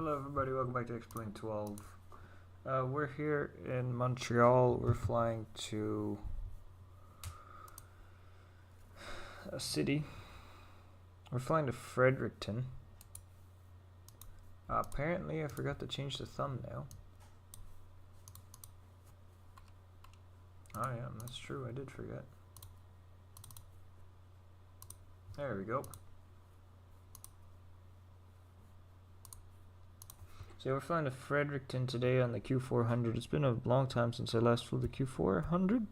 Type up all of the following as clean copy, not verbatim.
Hello everybody, welcome back to Explain 12. We're here in Montreal. We're flying to a city. We're flying to Fredericton. Apparently I forgot to change the thumbnail. Oh yeah, that's true, I did forget. There we go. So we're flying to Fredericton today on the Q400. It's been a long time since I last flew the Q400.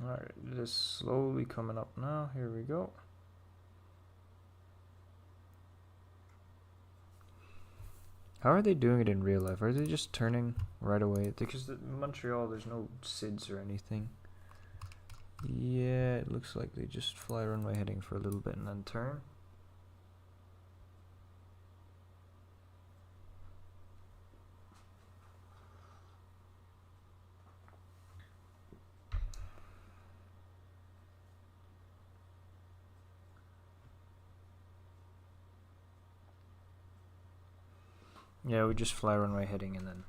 Alright, it is slowly coming up now. Here we go. How are they doing it in real life? Are they just turning right away? Because in Montreal, there's no SIDS or anything. Yeah, it looks like they just fly runway heading for a little bit and then turn. Yeah, we just fly runway heading and then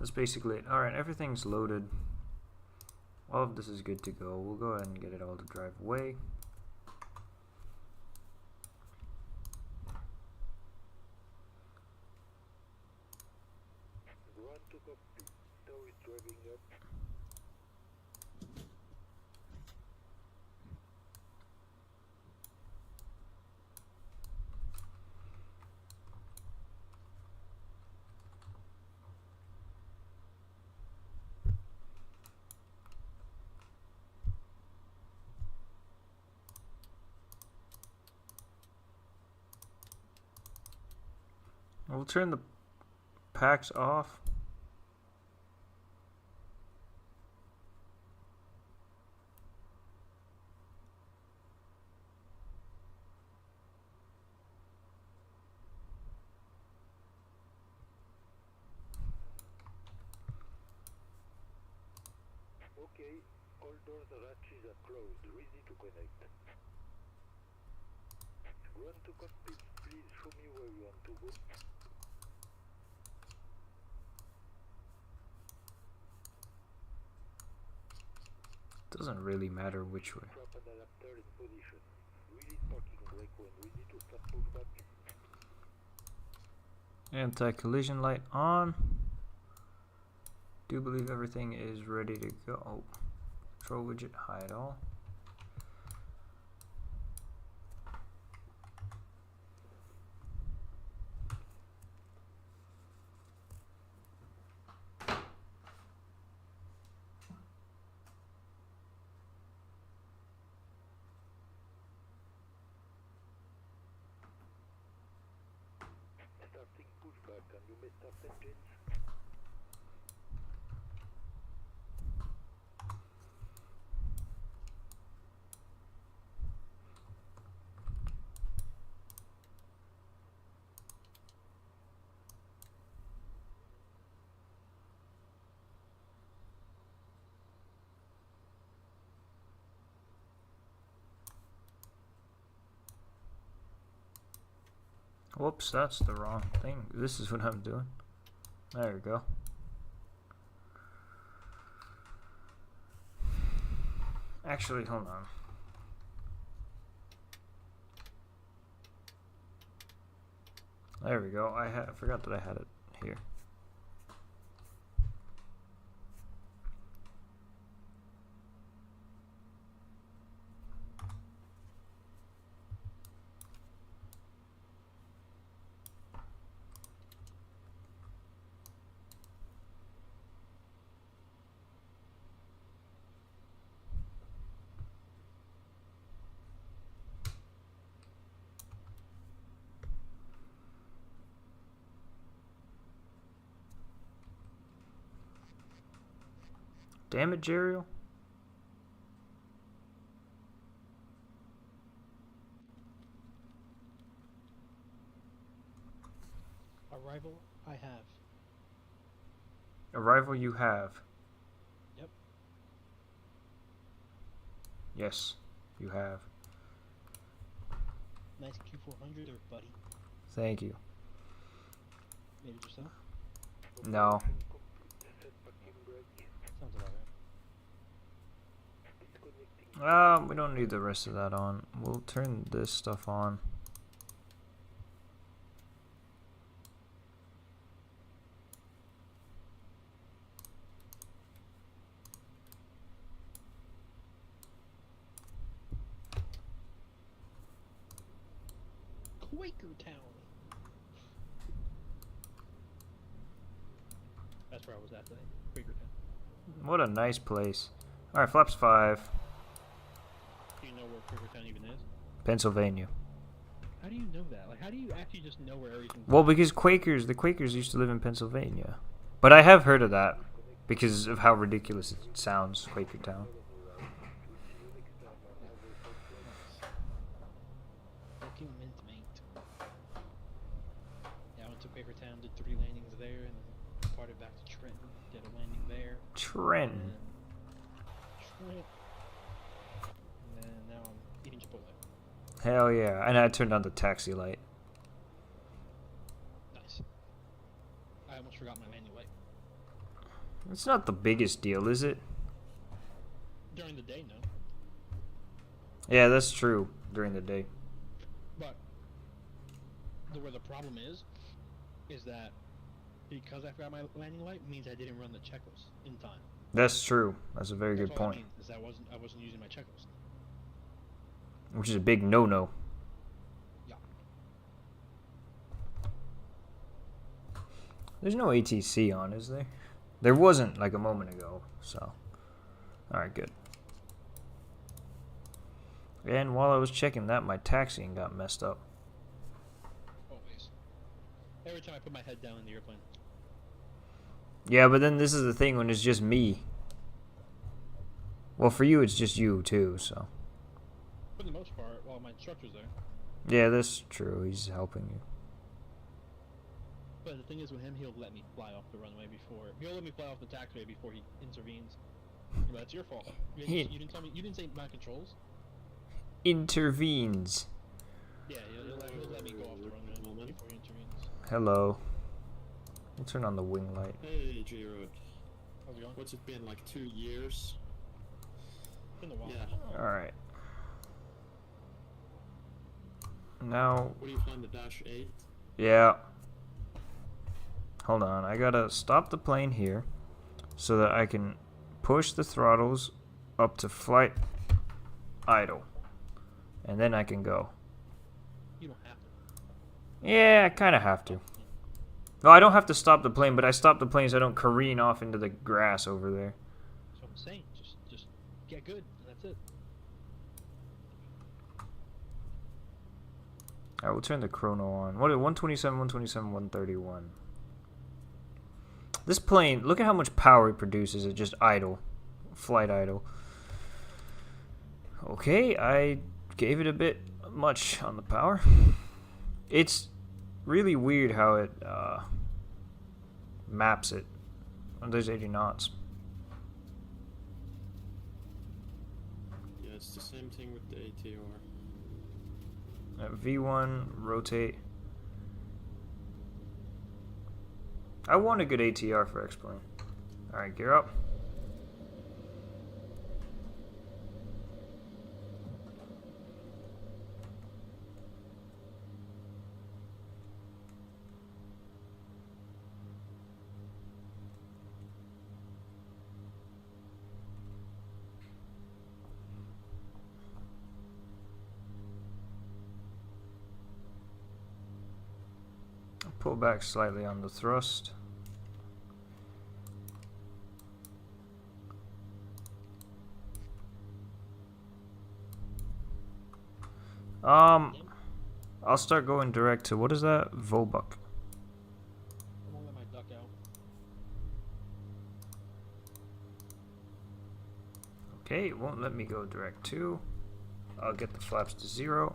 that's basically it. Alright, everything's loaded. All of this is good to go. We'll go ahead and get it all to drive away. We'll turn the packs off. Okay, all doors and hatches are closed, ready to connect. Run to cockpit, please show me where you want to go. Doesn't really matter which way. Strap an adapter in position. Release parking brake when ready to start pushback. Anti-collision light on. Do believe everything is ready to go. Oh, control widget, hide all. Starting pushback and you may start engines. Whoops, that's the wrong thing. This is what I'm doing. There we go. Actually, hold on. There we go. I forgot that I had it here. Damn it, Jeriel. Arrival, I have. Arrival you have. Yep. Yes, you have. Nice Q400 there, buddy. Thank you. Made it yourself? No. Sounds about right. We don't need the rest of that on. We'll turn this stuff on. Quakertown. That's where I was at today. Quakertown. What a nice place. Alright, flaps 5. Do you know where Fredericton even is? Pennsylvania. How do you know that? Like, how do you actually just know where everything? Well, because the Quakers used to live in Pennsylvania. But I have heard of that because of how ridiculous it sounds, Quakertown. Fucking mint mate. Yeah, I went to Quakertown, did 3 landings there, and then departed back to Trenton, did a landing there. Trenton. And Trent. And then now I'm eating Chipotle. Hell yeah. And I turned on the taxi light. Nice. I almost forgot my landing light. It's not the biggest deal, is it? During the day, no. Yeah, that's true. During the day. But where the problem is that because I forgot my landing light means I didn't run the checklist in time. That's true. That's a very That's good all it point. means, is I wasn't using my checklist. Which is a big no-no. Yeah. There's no ATC on, is there? There wasn't like a moment ago, so. Alright, good. And while I was checking that, my taxiing got messed up. Always. Every time I put my head down in the airplane. Yeah, but then this is the thing when it's just me. Well, for you, it's just you, too, so. For the most part, while my instructor's there. Yeah, that's true. He's helping you. But the thing is with him, he'll let me fly off the runway before. He'll let me fly off the taxiway before he intervenes. But that's your fault. You didn't tell me. You didn't say my controls. Intervenes. Yeah, he'll let me go off the runway before he intervenes. Hello. We'll turn on the wing light. Hey, J-Road. How's it going? What's it been, like 2 years? It's been a while. Yeah. Alright. Now, What do you find the Dash 8? yeah. Hold on. I gotta stop the plane here so that I can push the throttles up to flight idle. And then I can go. You don't have to. Yeah, I kind of have to. No, I don't have to stop the plane, but I stop the plane so I don't careen off into the grass over there. That's what I'm saying. Just get good. And that's it. Alright, we'll turn the chrono on. What is 127, 127, 131? This plane, look at how much power it produces at just idle. Flight idle. Okay, I gave it a bit much on the power. It's really weird how it maps it. Oh, there's 80 knots. Yeah, it's the same thing with the ATR. V1, rotate. I want a good ATR for X-Plane. Alright, gear up. Pull back slightly on the thrust. I'll start going direct to, what is that? Volbuck. I won't let my duck out. Okay, it won't let me go direct to. I'll get the flaps to 0.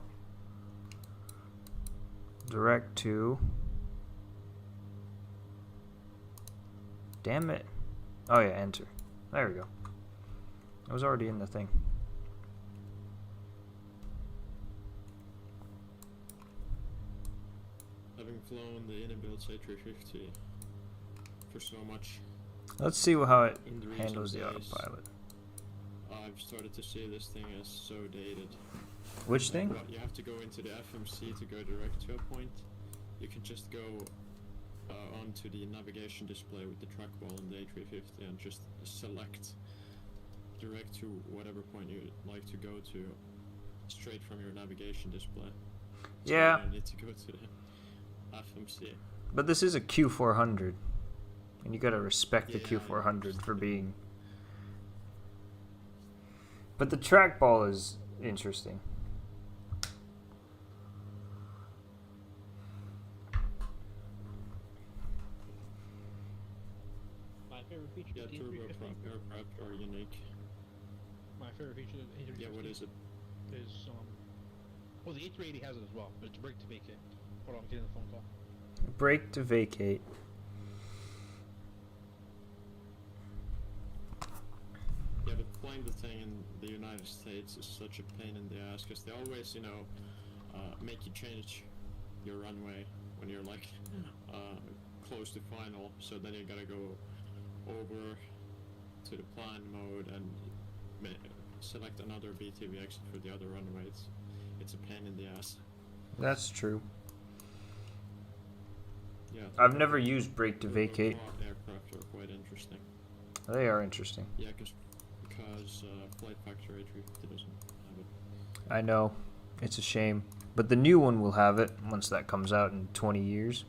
Direct to. Damn it. Oh yeah, enter. There we go. I was already in the thing. Having flown the inbuilt A350 for so much Let's see how it in the recent handles the days, autopilot. I've started to see this thing as so dated. Which Like, thing? what, you have to go into the FMC to go direct to a point. You can just go onto the navigation display with the trackball in the A350 and just select direct to whatever point you'd like to go to straight from your navigation display. So Yeah. you don't need to go to the FMC. But this is a Q400. And you gotta respect the Yeah, Q400 for being... But the trackball is interesting. My favorite feature Yeah, of the turboprop A350. aircraft are unique. My favorite feature of the A350. Yeah, what is it? Is well, the A380 has it as well, but it's brake to vacate. Hold on, I'm getting a phone call. Brake to vacate. Yeah, but flying the thing in the United States is such a pain in the ass because they always, you know, make you change your runway when you're like close to final. So then you gotta go over to the plan mode and select another BTV exit for the other runway. It's a pain in the ass. That's true. Yeah. I've never used brake to vacate. Aircraft are quite interesting. They are interesting. Yeah, because Flight Factor A350 doesn't have it. I know. It's a shame. But the new one will have it once that comes out in 20 years.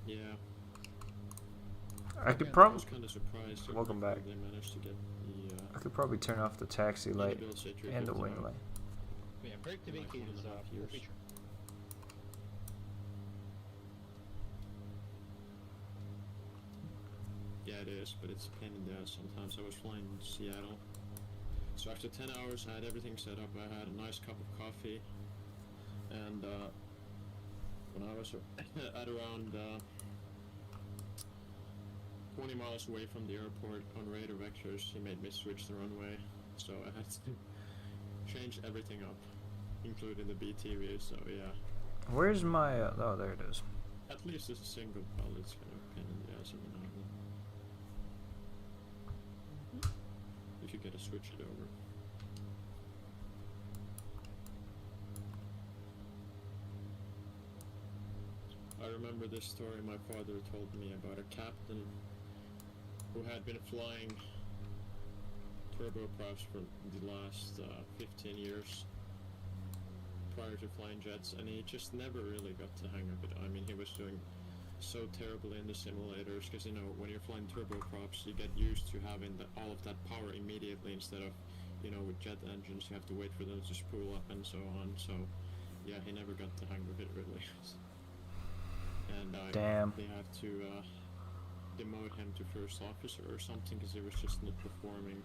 Yeah. I could I probably... was kind of surprised. how Welcome quickly back. They managed to get the I could probably turn off the taxi light inbuilt A350 and the wing out. light. But yeah, brake to Like vacate is 1.5 a cool years. feature. Yeah, it is, but it's a pain in the ass sometimes. I was flying in Seattle. So after 10 hours, I had everything set up. I had a nice cup of coffee. And when I was at around 20 miles away from the airport on radar vectors, he made me switch the runway. So I had to change everything up, including the BTV. So yeah, Where's my... oh, there it is. at least it's a single pilot. It's kind of a pain in the ass every now and then. If you gotta switch it over. I remember this story my father told me about a captain who had been flying turboprops for the last 15 years prior to flying jets, and he just never really got the hang of it. I mean, he was doing so terribly in the simulators because, you know, when you're flying turboprops, you get used to having all of that power immediately instead of, you know, with jet engines, you have to wait for them to spool up and so on. So, yeah, he never got the hang of it really. And Damn. they had to demote him to first officer or something because he was just not performing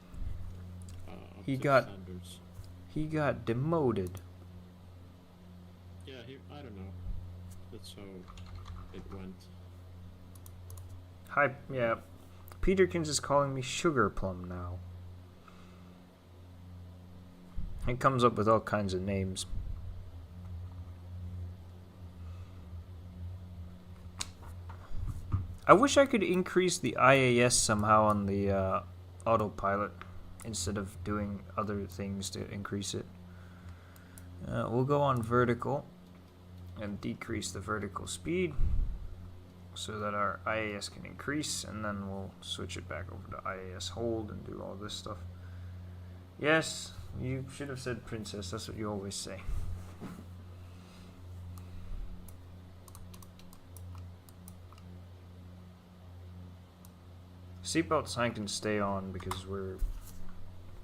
up He to got- the standards. He got demoted. Yeah, I don't know. That's how it went. Hi, yeah. Peterkins is calling me Sugar Plum now. It comes up with all kinds of names. I wish I could increase the IAS somehow on the autopilot instead of doing other things to increase it. We'll go on vertical and decrease the vertical speed so that our IAS can increase, and then we'll switch it back over to IAS hold and do all this stuff. Yes, you should have said princess, that's what you always say. Seatbelt sign can stay on because we're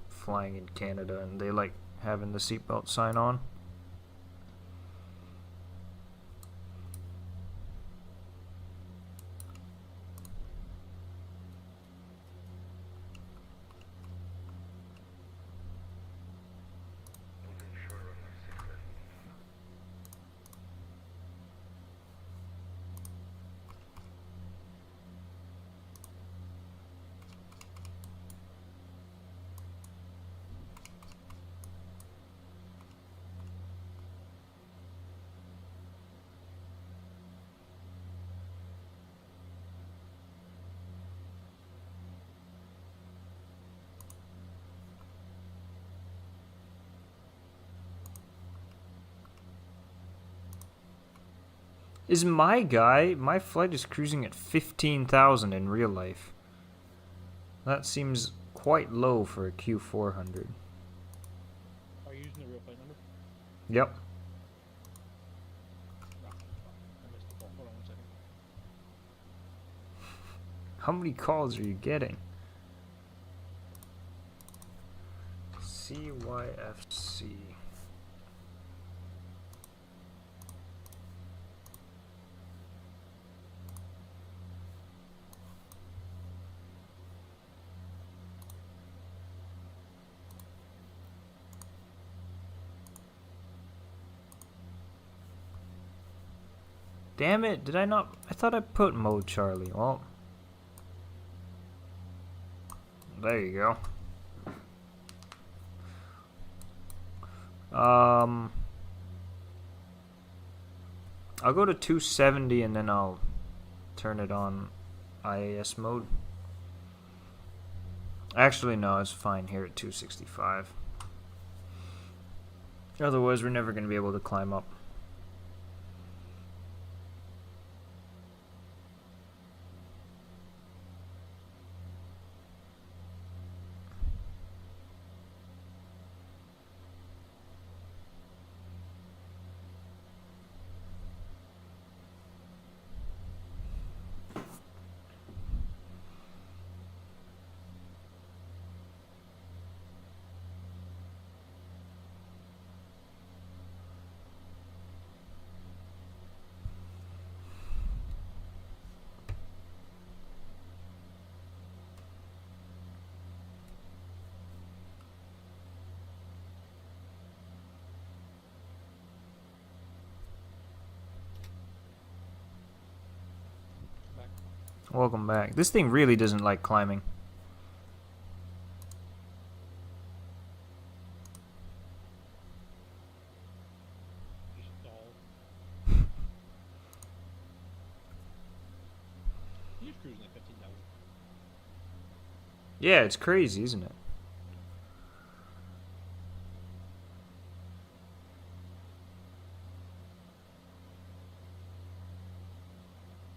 flying in Canada and they like having the seatbelt sign on. Is my guy, my flight is cruising at 15,000 in real life. That seems quite low for a Q400. Are you using the real flight number? Yep. No, fuck. I missed the call. Hold on 1 second. How many calls are you getting? CYFC. Damn it, did I not? I thought I put mode Charlie. Well, there you go. I'll go to 270 and then I'll turn it on IAS mode. Actually, no, it's fine here at 265. Otherwise, we're never going to be able to climb up. Back. Welcome back. This thing really doesn't like climbing. You stalled. You're cruising at 15,000. Yeah, it's crazy, isn't it?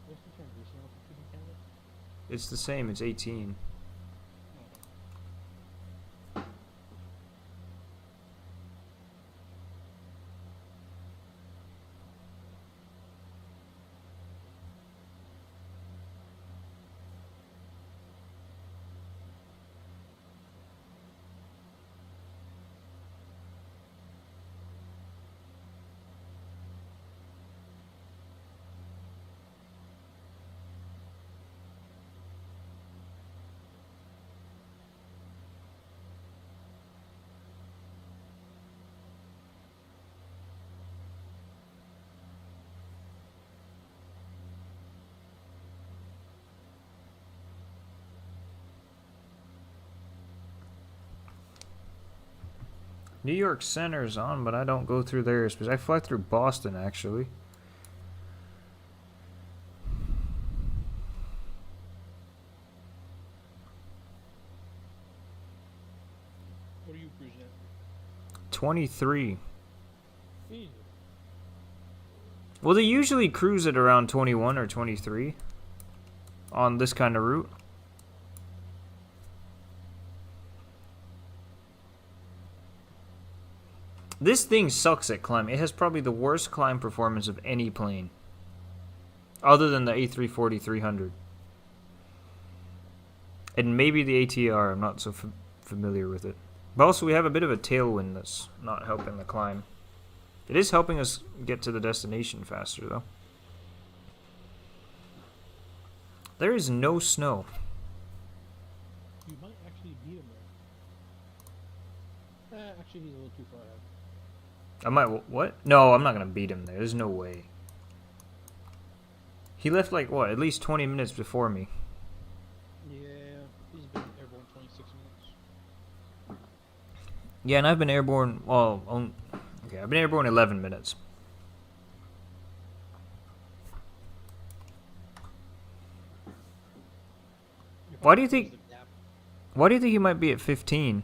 What's the transition on the cruising Canada? It's the same, it's 18. New York Center's on, but I don't go through there because I fly through Boston actually. What are you cruising at? 23. Easy. Well, they usually cruise at around 21 or 23 on this kind of route. This thing sucks at climbing. It has probably the worst climb performance of any plane. Other than the A340-300. And maybe the ATR. I'm not so familiar with it. But also we have a bit of a tailwind that's not helping the climb. It is helping us get to the destination faster though. There is no snow. You might actually beat him there. Actually, he's a little too far ahead. I might, what? No, I'm not going to beat him there. There's no way. He left like, what, at least 20 minutes before me. Yeah, he's been airborne 26 minutes. Yeah, and I've been airborne, well, okay, I've been airborne 11 minutes. Why do you think he might be at 15?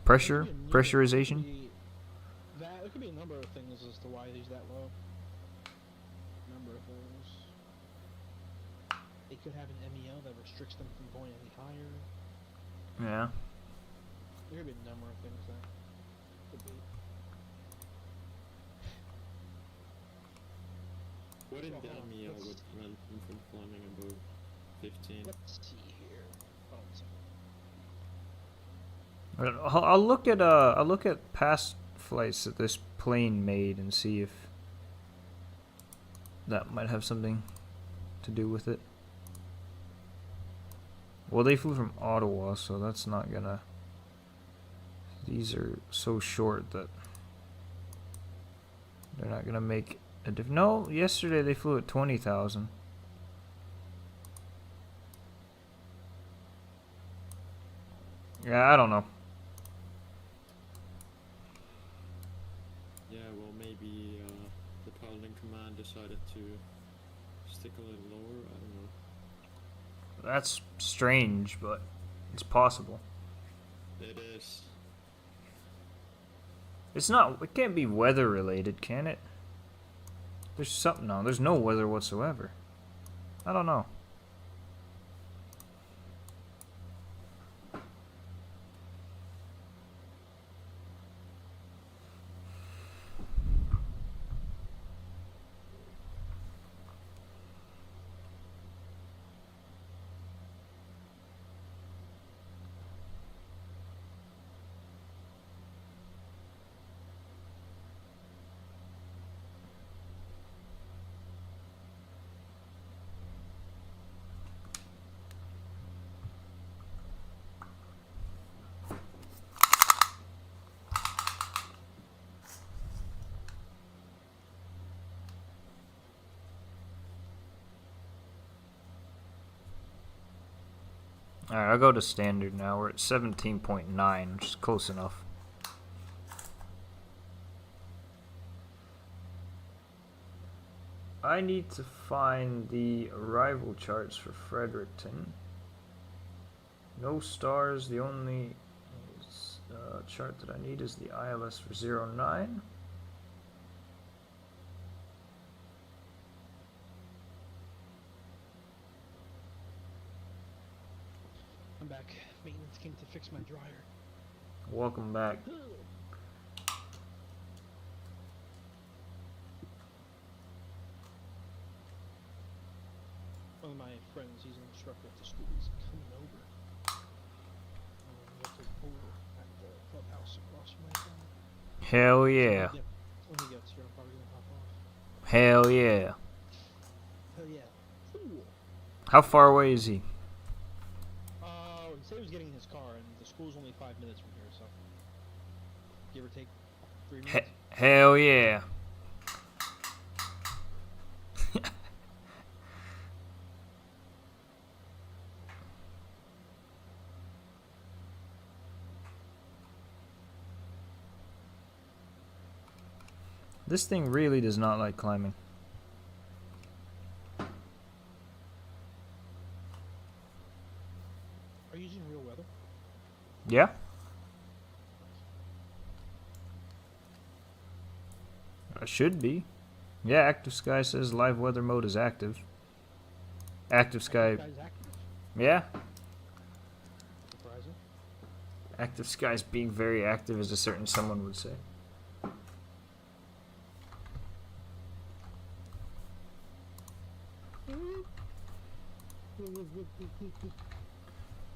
Pressure? Pressurization? That, there could be a number of things as to why he's that low. number of things. They could have an MEO that restricts them from going any higher. Yeah. There could be a number of things that could be. What in Well, the hold on, MEO let's- would prevent them from climbing above 15? Let's see here. Hold on a second. I'll look at past flights that this plane made and see if that might have something to do with it. Well, they flew from Ottawa, so that's not gonna. These are so short that they're not gonna make a diff. No, yesterday they flew at 20,000. Yeah, I don't know. Yeah, well, maybe the pilot in command decided to stick a little lower. I don't know. That's strange, but it's possible. It is. It's not. It can't be weather related, can it? There's something on. There's no weather whatsoever. I don't know. Alright, I'll go to standard now. We're at 17.9, which is close enough. I need to find the arrival charts for Fredericton. No stars. The only chart that I need is the ILS for 09. I'm back. Maintenance came to fix my dryer. Welcome back. One of my friends, he's an instructor at the school, he's coming over. We have to pool at the clubhouse across from my town. Hell yeah. When he gets here, I'm probably gonna hop off. Hell yeah. Hell yeah. Cool. How far away is he? He said he was getting in his car, and the school's only 5 minutes from here, so give or take 3 minutes. Hell yeah. This thing really does not like climbing. Are you using real weather? Yeah? I should be. Yeah, Active Sky says live weather mode is active. Active Sky. Guy's active. Yeah. Surprising. Active Sky's being very active, as a certain someone would say.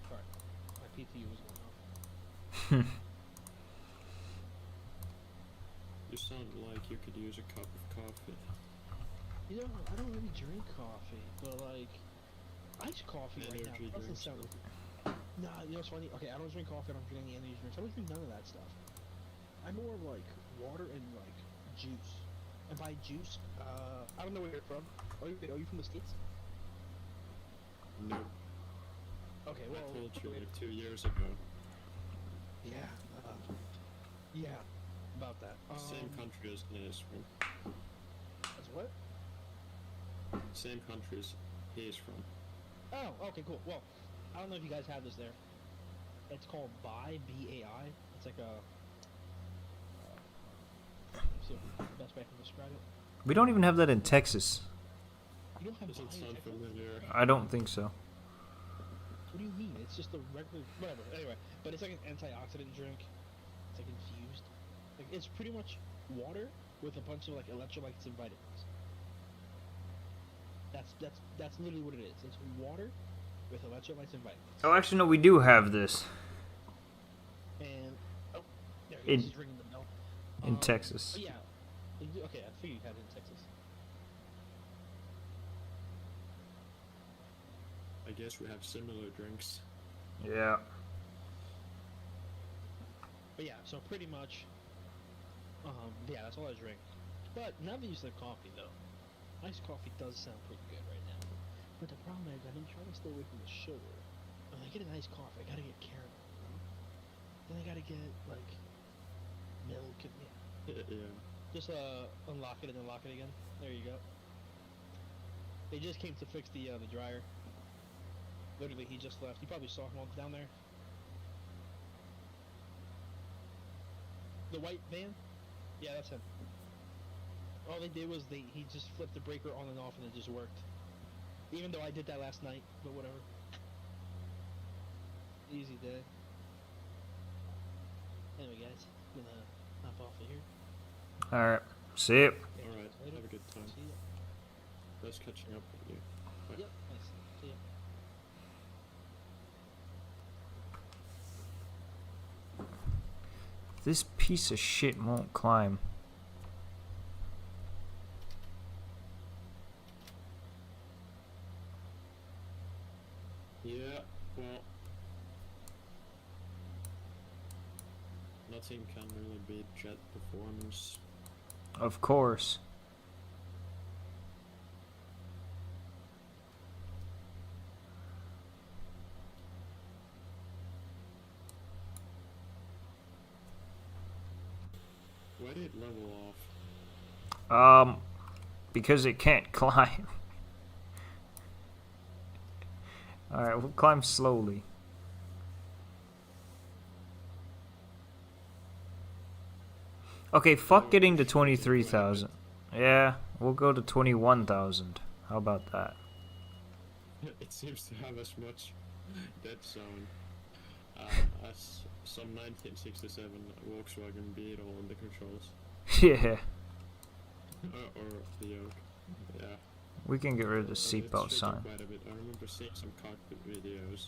Sorry, my PTU was going off. You sound like you could use a cup of coffee. You know, I don't really drink coffee, but like, iced coffee right now Energy doesn't drinks, sound. Nah, you know what's funny? Okay, I don't drink coffee. I don't drink any energy drinks. I don't drink none of that stuff. I'm more of like water and like juice. And by juice, I don't know where you're from. Are you from the States? No, Okay, well. I told you like 2 years ago. Yeah. Yeah. About that. Same country as he is from. As what? Same country as he is from. Oh, okay, cool. Well, I don't know if you guys have this there. It's called BAI, B-A-I. It's like a. Let's see if the best way I can describe it. We don't even have that in Texas. You don't have Does it sound biotech. familiar? I don't think so. What do you mean? It's just a regular, whatever. Anyway, but it's like an antioxidant drink. It's like infused. Like it's pretty much water with a bunch of like electrolytes and vitamins. That's literally what it is. It's water with electrolytes and vitamins. Oh, actually, no, we do have this And oh, there In- he is. He's ringing the bell. in Texas. Oh, yeah. Okay, I figured you had it in Texas. I guess we have similar drinks. Yeah. But yeah, so pretty much, yeah, that's all I drink. But now that you said coffee, though, iced coffee does sound pretty good right now. But the problem is, I've been trying to stay away from the sugar. When I get an iced coffee, I gotta get caramel, you know? Then I gotta get, like, milk and, yeah. Yeah. Just, unlock it and then lock it again. There you go. They just came to fix the dryer. Literally, he just left. You probably saw him down there. The white van? Yeah, that's him. All they did was he just flipped the breaker on and off and it just worked. Even though I did that last night, but whatever. Easy day. Anyway, guys, I'm gonna hop off of here. Alright. See ya. Catch you Alright, guys later. have a good time. See ya. Nice catching up with you. Bye. Yep, nice. See ya. This piece of shit won't climb. Yeah, well, nothing can really beat jet performance. Of course. Why did it level off? Because it can't climb. Alright, we'll climb slowly. Okay, fuck getting to 23,000. Yeah, we'll go to 21,000. How about that? It seems to have as much dead zone as some 1967 Volkswagen Beetle in the controls. Yeah, Or the yoke. Yeah. we can get rid of the It's seatbelt shaking sign. quite a bit. I remember seeing some cockpit videos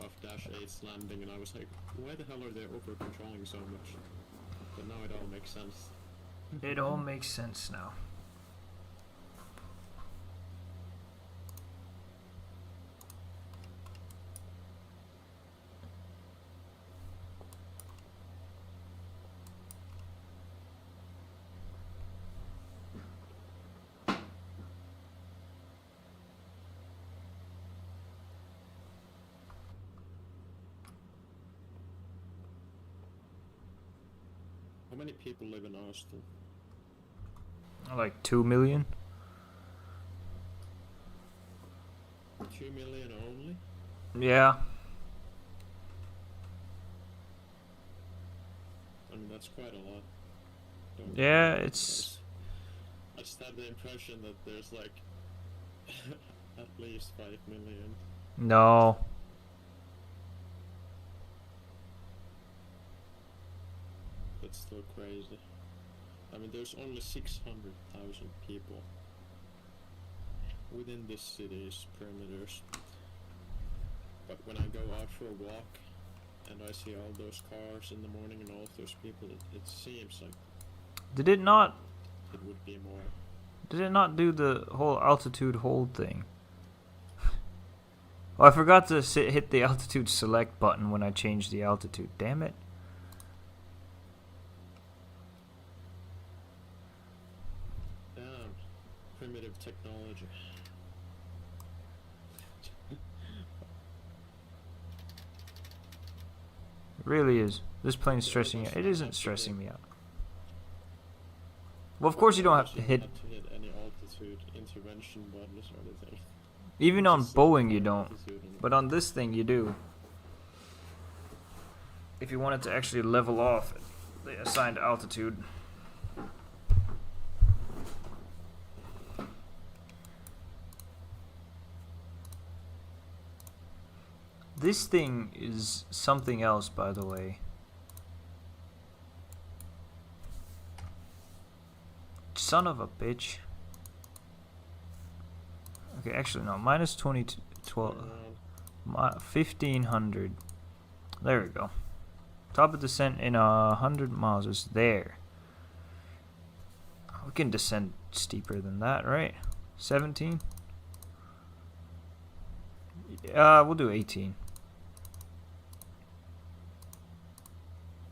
of Dash 8's landing, and I was like, why the hell are they over controlling so much? But now it all makes sense. It all makes sense now. How many people live in Austin? Like 2 million? 2 million only? Yeah. I mean, that's quite a lot. Yeah, it's... I just have the impression that there's like at least 5 million. No. That's still crazy. I mean, there's only 600,000 people within this city's perimeters. But when I go out for a walk and I see all those cars in the morning and all of those people, it seems like Did it not... it would be more. Did it not do the whole altitude hold thing? Oh, I forgot to hit the altitude select button when I changed the altitude. Damn it. Damn, primitive technology. It really is. This plane's stressing you. It isn't stressing me out. Well, of course you don't have to hit... Have to hit any altitude intervention buttons or anything. Even on Just Boeing you set don't. altitude and- But on this thing you do. If you wanted to actually level off the assigned altitude. This thing is something else, by the way. Son of a bitch. Okay, actually no, minus 20, 12, 1500. There we go. Top of descent in 100 miles is there. We can descend steeper than that, right? 17? We'll do 18.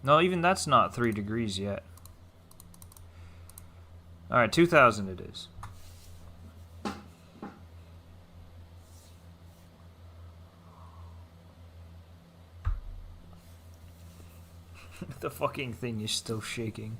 No, even that's not 3 degrees yet. Alright, 2000 it is. The fucking thing is still shaking.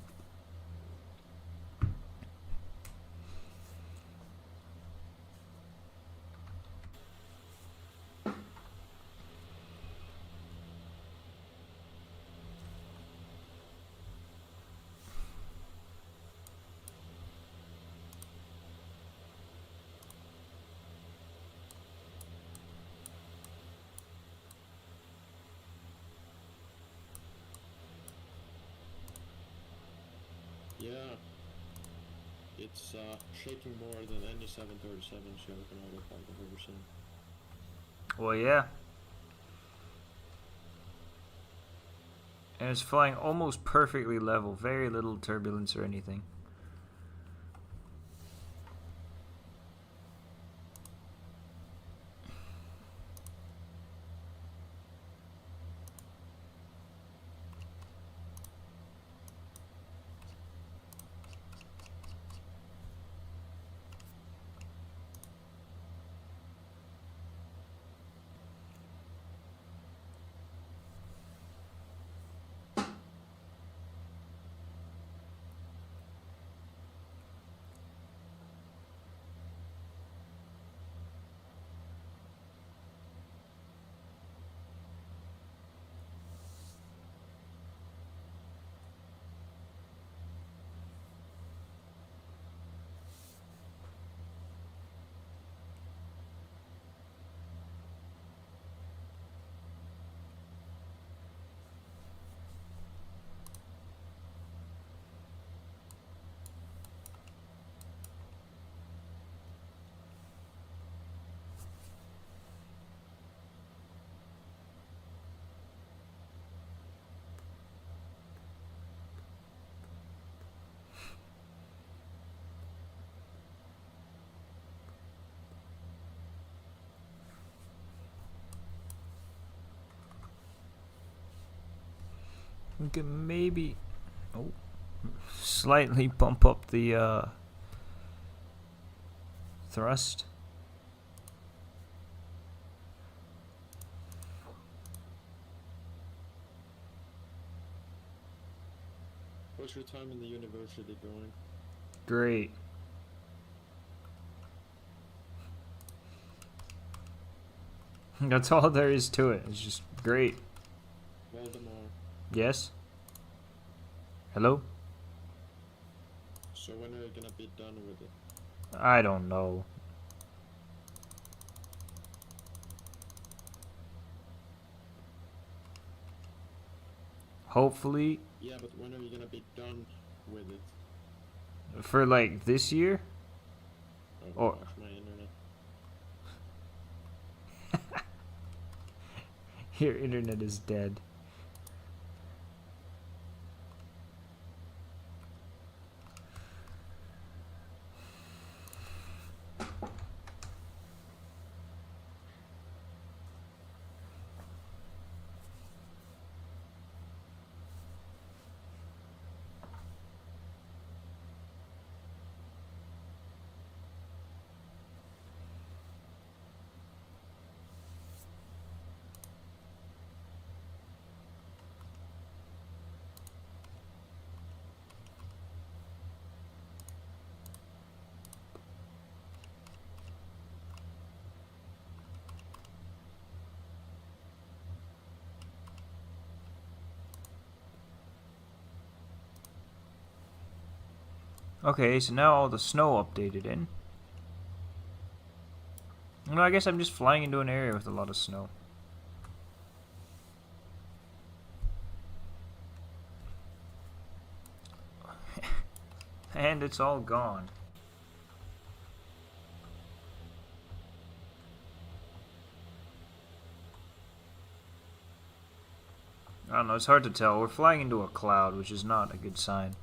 Yeah, it's shaking more than any 737 Silicon autopilot I've ever seen. Well, yeah. And it's flying almost perfectly level, very little turbulence or anything. We can maybe slightly bump up the thrust. What's your time in the university going? Great. That's all there is to it. It's just great. Valdemar. Yes? Hello? So when are you gonna be done with it? I don't know. Hopefully, Yeah, but when are you gonna be done with it? for like this year? Oh Or- gosh, my internet. Your internet is dead. Okay, so now all the snow updated in. Well, I guess I'm just flying into an area with a lot of snow. And it's all gone. I don't know, it's hard to tell. We're flying into a cloud, which is not a good sign.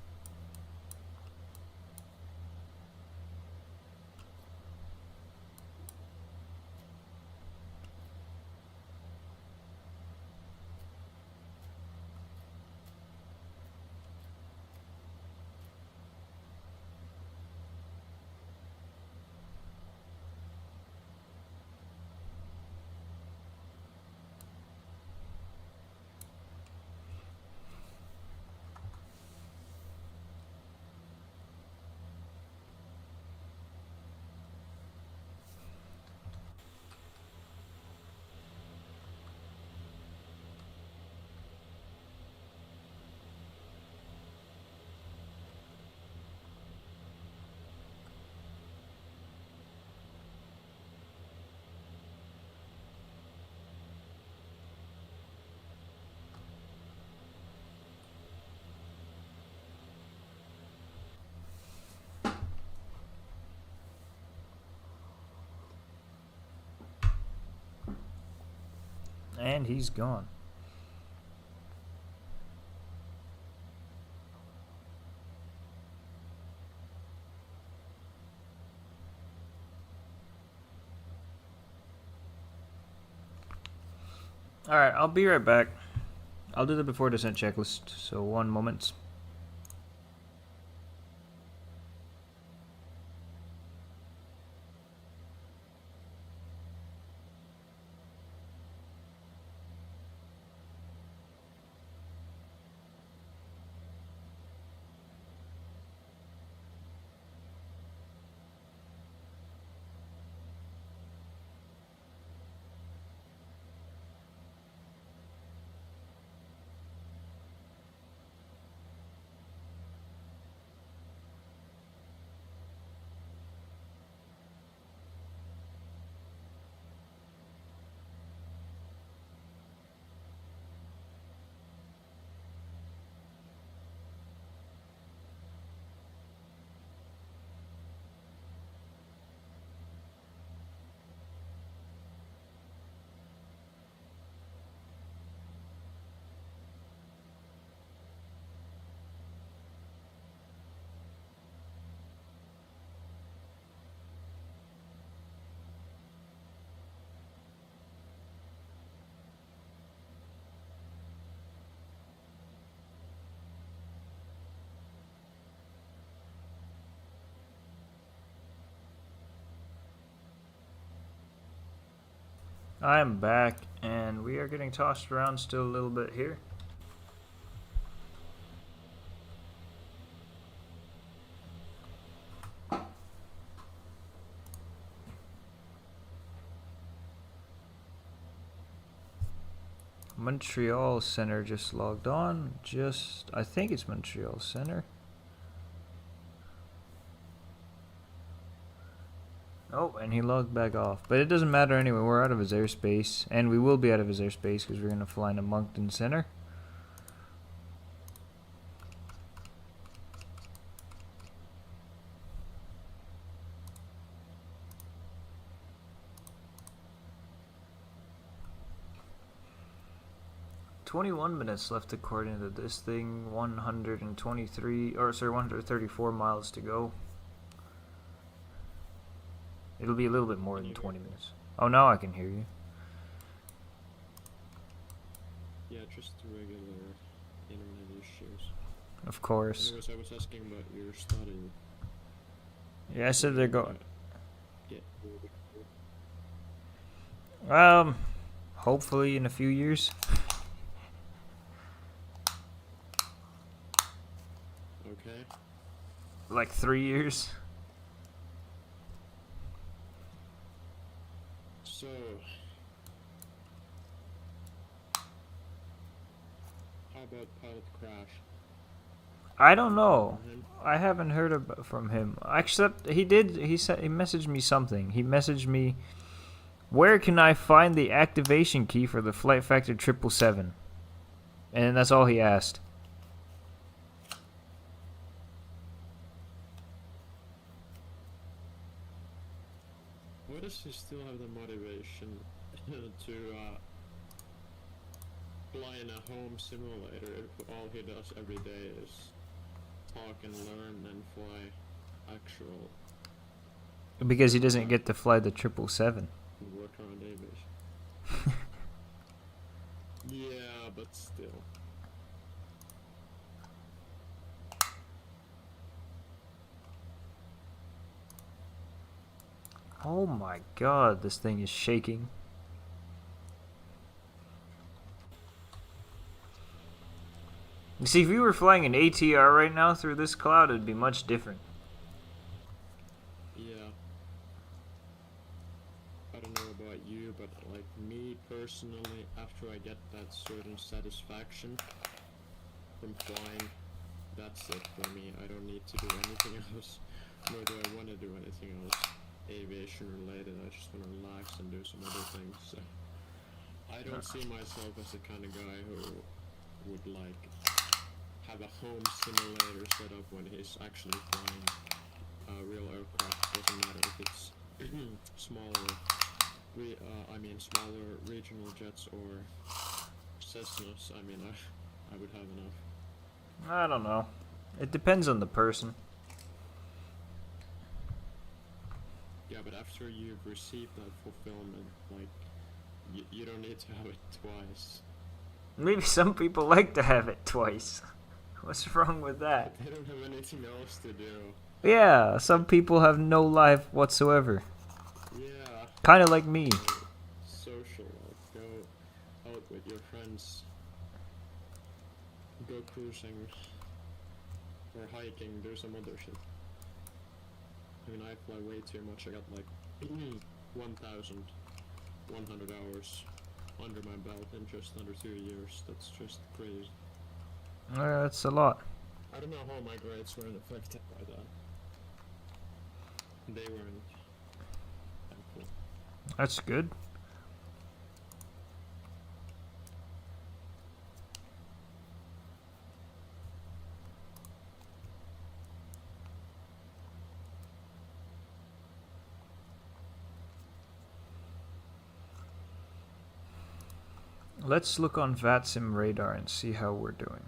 And he's gone. Alright, I'll be right back. I'll do the before descent checklist, so 1 moment. I'm back, and we are getting tossed around still a little bit here. Montreal Center just logged on. I think it's Montreal Center. Oh, and he logged back off. But it doesn't matter anyway. We're out of his airspace. And we will be out of his airspace because we're going to fly into Moncton Center. "21 minutes left according to this thing. 134 miles to go. It'll be a little bit more than 20 minutes. Oh, now I can hear you. Yeah, just regular internet issues. Of course. Anyways, I was asking about your study. Yeah, I said they're going. Yeah. Hopefully in a few years. Okay. Like 3 years. So, how about pilot crash? I don't know. Mhm. I haven't heard from him. Except he did. He messaged me something. He messaged me, "Where can I find the activation key for the Flight Factor 777?" And that's all he asked. Why does he still have the motivation to fly in a home simulator if all he does every day is talk and learn and fly actual Because he doesn't get to fly the 777. work around aviation? Yeah, but still. Oh my god, this thing is shaking. You see, if you were flying an ATR right now through this cloud, it'd be much different. Yeah. I don't know about you, but like me personally, after I get that certain satisfaction from flying, that's it for me. I don't need to do anything else, nor do I want to do anything else aviation related. I just want to relax and do some other things. So I don't see myself as the kind of guy who would like have a home simulator set up when he's actually flying real aircraft. Doesn't matter if it's smaller, smaller regional jets or Cessnas. I mean, I would have enough. I don't know. It depends on the person. Yeah, but after you've received that fulfillment, like, you don't need to have it twice. Maybe some people like to have it twice. What's wrong with that? They don't have anything else to do. Yeah, some people have no life whatsoever. Yeah. Kind of like me. Social, like, go out with your friends, go cruising, or hiking, do some other shit. I mean, I fly way too much. I got like 1,100 hours under my belt in just under 2 years. That's just crazy. That's a lot. I don't know how my grades weren't affected by that. They weren't. Thankful. That's good. Let's look on FlyJSim radar and see how we're doing.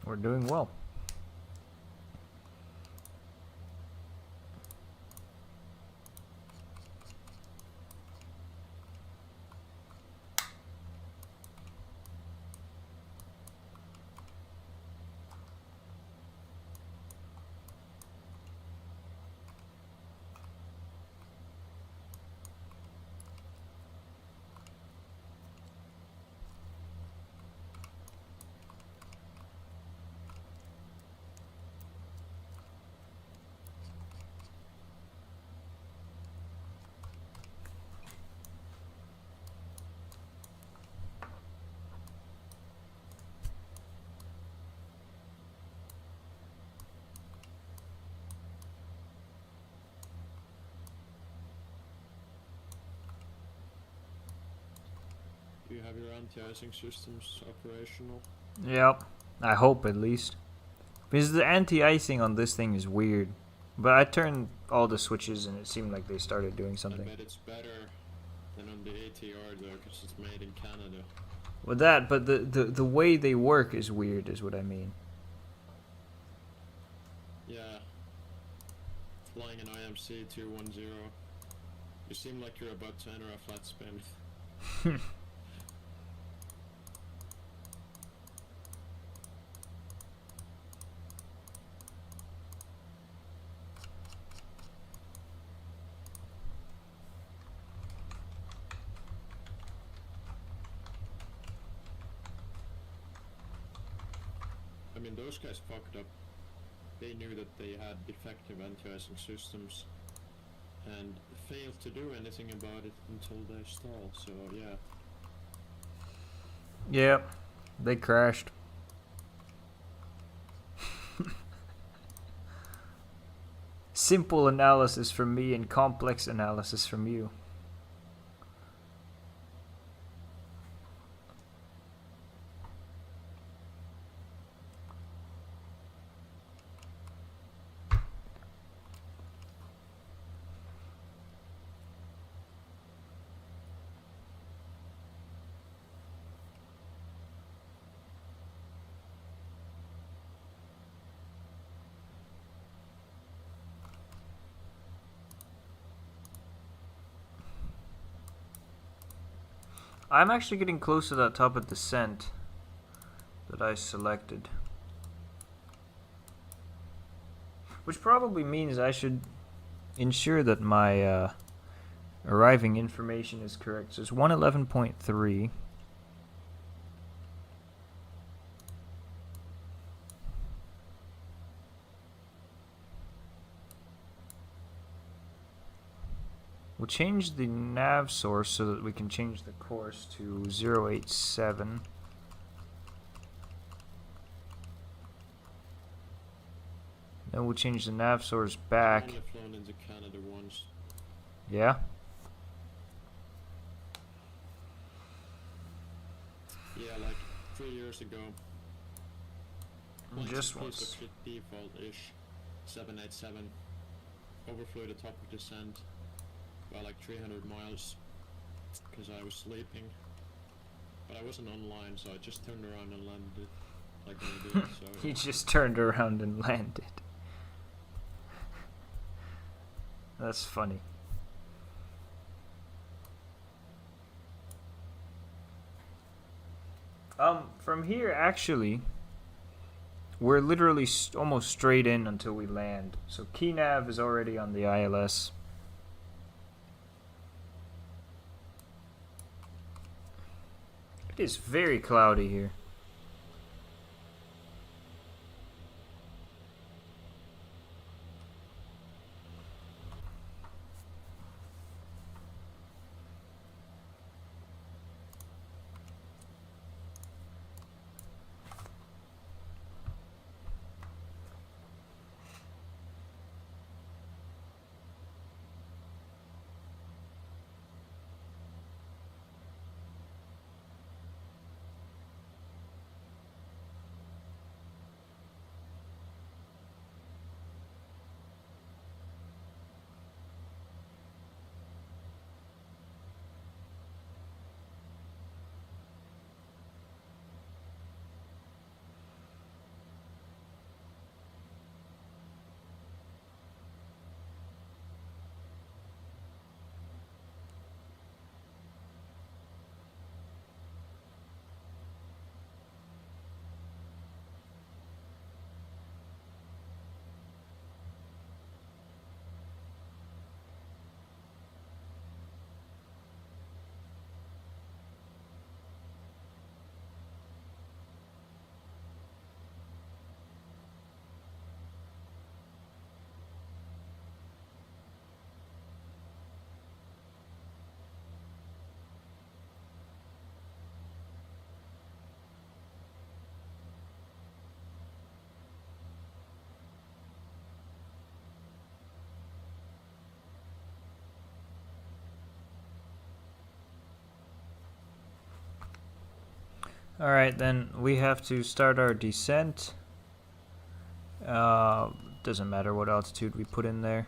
We're doing well. Do you have your anti-icing systems operational? Yep. I hope at least. Because the anti-icing on this thing is weird. But I turned all the switches and it seemed like they started doing I something. bet it's better than on the ATR though, because it's made in Canada. With that, but the way they work is weird, is what I mean. Yeah. Flying an IMC 210. You seem like you're about to enter a flat spin. I mean, those guys fucked up. They knew that they had defective anti-icing systems and failed to do anything about it until they stalled, so yeah. Yep, they crashed. Simple analysis from me and complex analysis from you. I'm actually getting close to that top of descent that I selected. Which probably means I should ensure that my arriving information is correct. So it's 111.3. We'll change the nav source so that we can change the course to 087. Then we'll change the nav source back. I've only flown into Canada once. Yeah? Yeah, like 3 years ago. Just Piece once. of shit default-ish 787 overflew the top of descent by like 300 miles because I was sleeping, but I wasn't online, so I just turned around and landed like an idiot. So He just turned around and landed. That's funny. From here, actually, we're literally almost straight in until we land. So key nav is already on the ILS. It is very cloudy here. Alright, then we have to start our descent. Doesn't matter what altitude we put in there.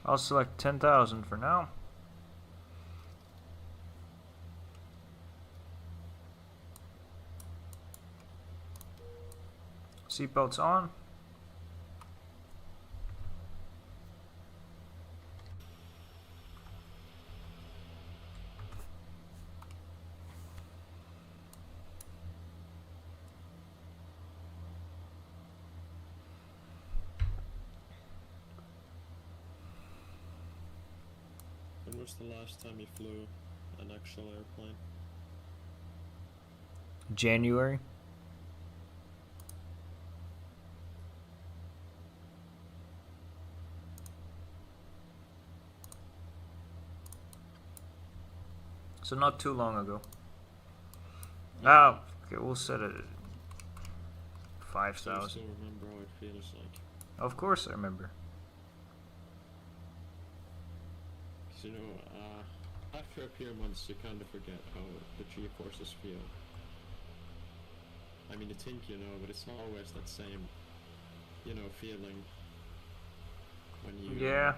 I'll select 10,000 for now. Seatbelts on. was the last time you flew an actual airplane? January. So not too long ago. Ah, okay, we'll set it at Do you 5,000. still remember how it feels like? Of course I remember. 'Cause, you know, after a few months you kind of forget how the G-forces feel. I mean, you think you know, but it's always that same, you know, feeling when you Yeah.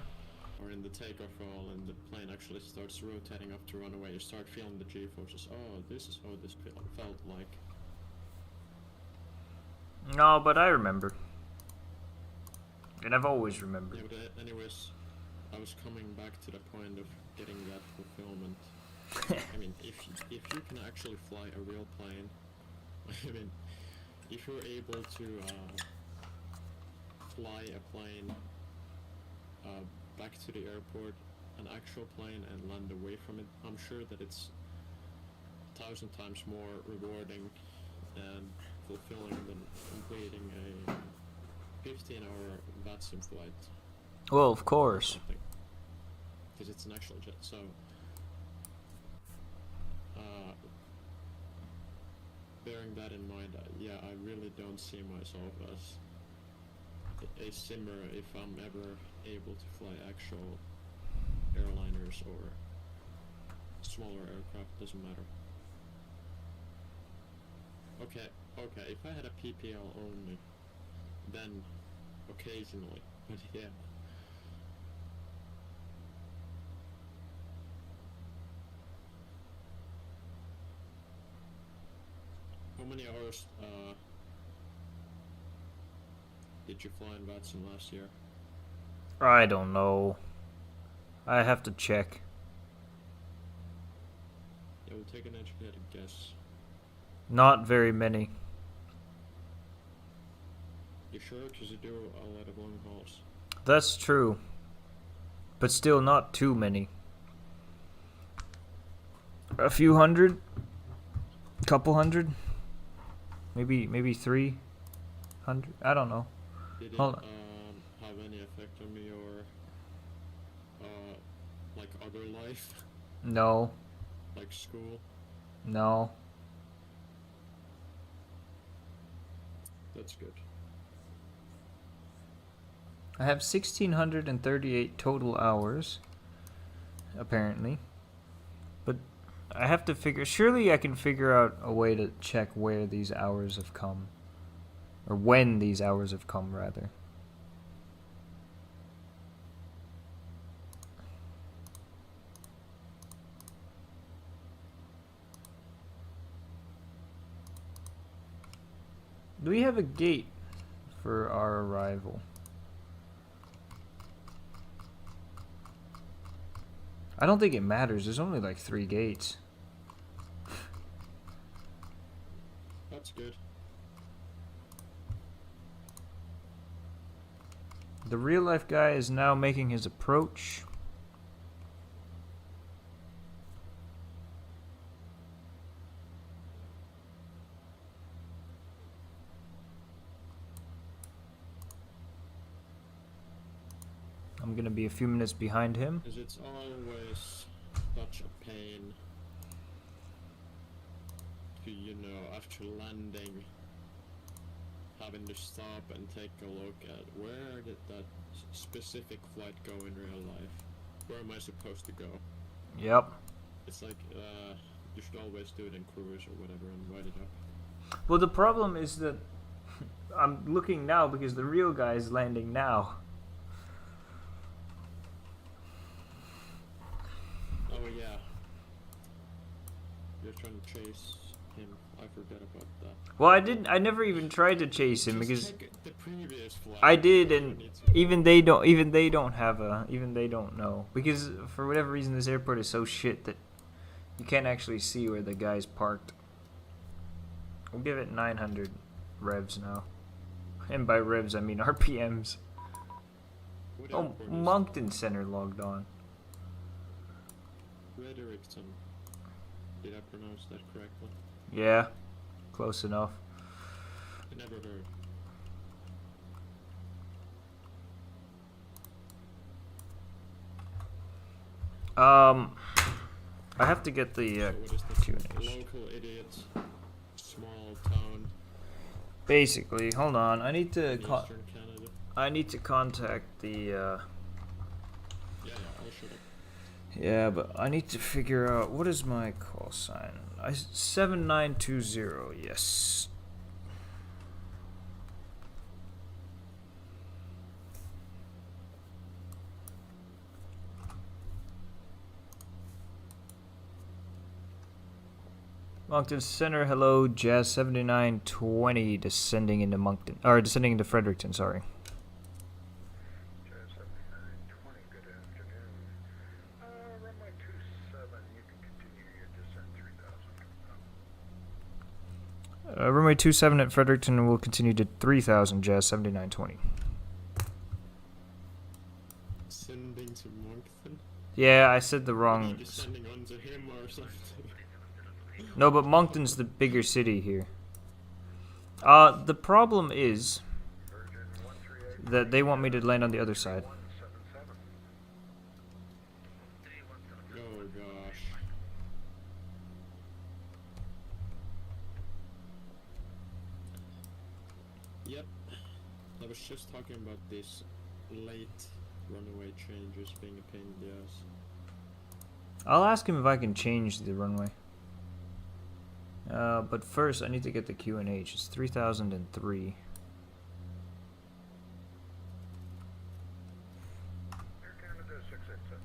are in the takeoff roll and the plane actually starts rotating up to run away. You start feeling the G-forces. Oh, this is how this felt like. No, but I remember. And I've always remembered. Yeah, but anyways, I was coming back to the point of getting that fulfillment. I mean, if you can actually fly a real plane, I mean, if you're able to fly a plane back to the airport, an actual plane, and land away from it, I'm sure that it's 1,000 times more rewarding and fulfilling than completing a 15-hour FlyJSim flight. Well, of course. Because it's an actual jet, so bearing that in mind, yeah, I really don't see myself as a simmer if I'm ever able to fly actual airliners or smaller aircraft, doesn't matter. Okay, if I had a PPL only, then occasionally, but yeah. How many hours did you fly in FlyJSim last year? I don't know. I have to check. Yeah, we'll take an educated guess. Not very many. You sure? Because you do a lot of long hauls. That's true. But still not too many. A few hundred? Couple hundred? Maybe 300? I don't know. Did it Hold on. have any effect on your like other life? No. Like school? No. That's good. I have 1,638 total hours, apparently. But I have to figure... Surely I can figure out a way to check where these hours have come. Or when these hours have come, rather. Do we have a gate for our arrival? I don't think it matters. There's only like 3 gates. That's good. The real life guy is now making his approach. I'm gonna be a few minutes behind him. Because it's always such a pain to, you know, after landing, having to stop and take a look at where did that specific flight go in real life? Where am I supposed to go? Yep. It's like, you should always do it in cruise or whatever and write it up. Well, the problem is that I'm looking now because the real guy is landing now. Oh yeah. You're trying to chase him. I forgot about that. Well, I never even tried to chase him Just because check the previous flight. I did, You and need to- even they don't know, because for whatever reason this airport is so shit that you can't actually see where the guy's parked. We'll give it 900 revs now, and by revs I mean RPMs. What Oh, airport is- Moncton Center logged on. Fredericton. Did I pronounce that correctly? Yeah, close enough. I never heard. I have to get the So what is this? Q&As. Local idiot, small town Basically, hold on. I need to in eastern Canada. I need to contact the Yeah, I'll shut up. yeah, but I need to figure out what is my call sign. 7920. Yes. Moncton Center, hello, Jazz 7920 descending into Moncton, or descending into Fredericton, sorry. Jazz 7920, good afternoon. Runway 27, you can continue your descent 3000. Runway 27 at Fredericton will continue to 3000, Jazz 7920. Sending to Moncton? Yeah, I said the Are you wrong. just sending on to him or something? No, but Moncton's the bigger city here. The problem is Virgin 138. that they want me to land on the other side. 177. Oh gosh. Yep. I was just talking about this late runaway changes being a pain in the ass. I'll ask him if I can change the runway. But first, I need to get the QNH. It's 3003. Air Canada 687.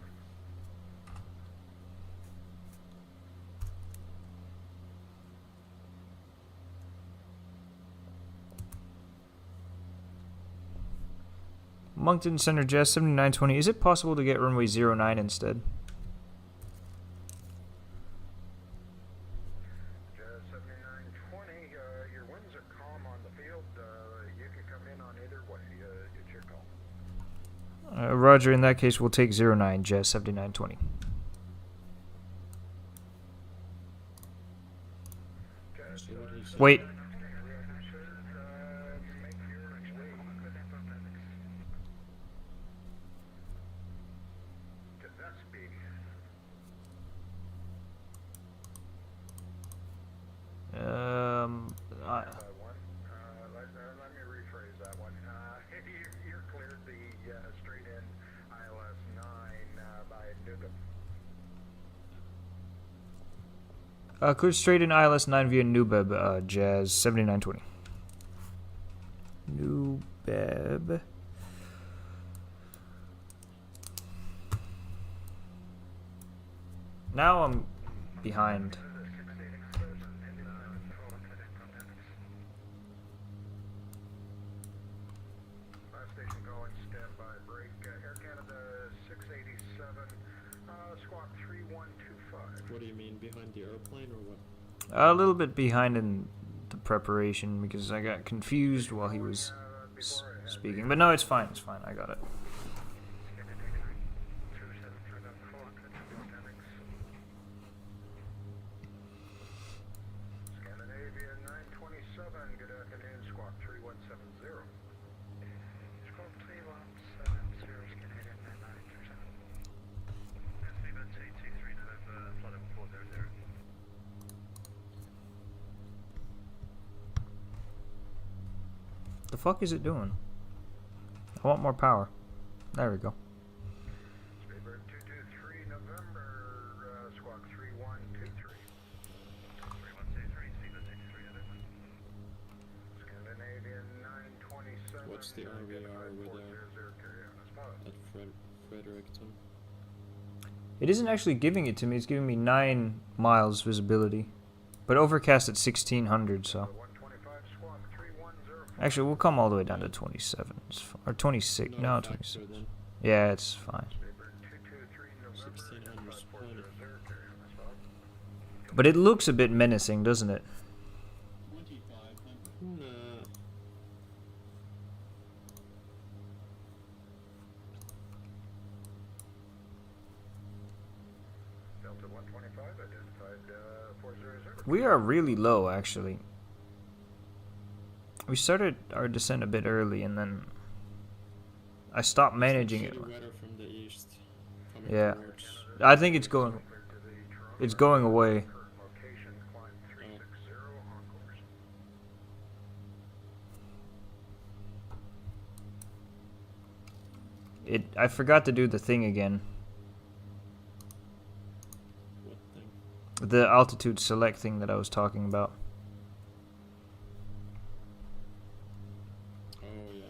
Moncton Center Jazz 7920. Is it possible to get runway 09 instead? Jazz 7920, your winds are calm on the field. You can come in on either way. It's your call. Roger, in that case, we'll take 09, Jazz 7920. Jazz, So what he said. Wait. make your way to Vespi. I, One. Let me rephrase that one. You're cleared the straight in ILS 9 by Dougal. clear straight in ILS 9 via Newbeb, Jazz 7920. Newbeb. Now I'm behind. Last station going, standby break. Air Canada 687, squawk 3125. What do you mean, behind the airplane or what? A little bit behind in the preparation because I got confused while he was speaking. But no, it's fine. It's fine. I got it. Scandinavia 927, good afternoon, squawk 3170. Squawk 3170, Scandinavia 927. Viva T23 November, flight 400. The fuck is it doing? I want more power. There we go. Speedbird 223 November, squawk 3123. 3123, Viva T23 November. Scandinavian 927. What's the RVR with at Fredericton? It isn't actually giving it to me. It's giving me 9 miles visibility. But overcast at 1600, so. 125 squawk 3104. Actually, we'll come all the way down to 27. Or 26. No, factor 26. then. Yeah, it's fine. Speedbird 223 November, 1600 is plenty. 400, carry on this fog. But it looks a bit menacing, doesn't it? 2500. Nah. Delta 125, identified 400. We are really low, actually. We started our descent a bit early, and then I stopped managing it. Shitty weather from the east coming Yeah. towards. I think it's going away. Current location, climb 360 on course. I forgot to do the thing again. What thing? The altitude select thing that I was talking about. Oh yeah.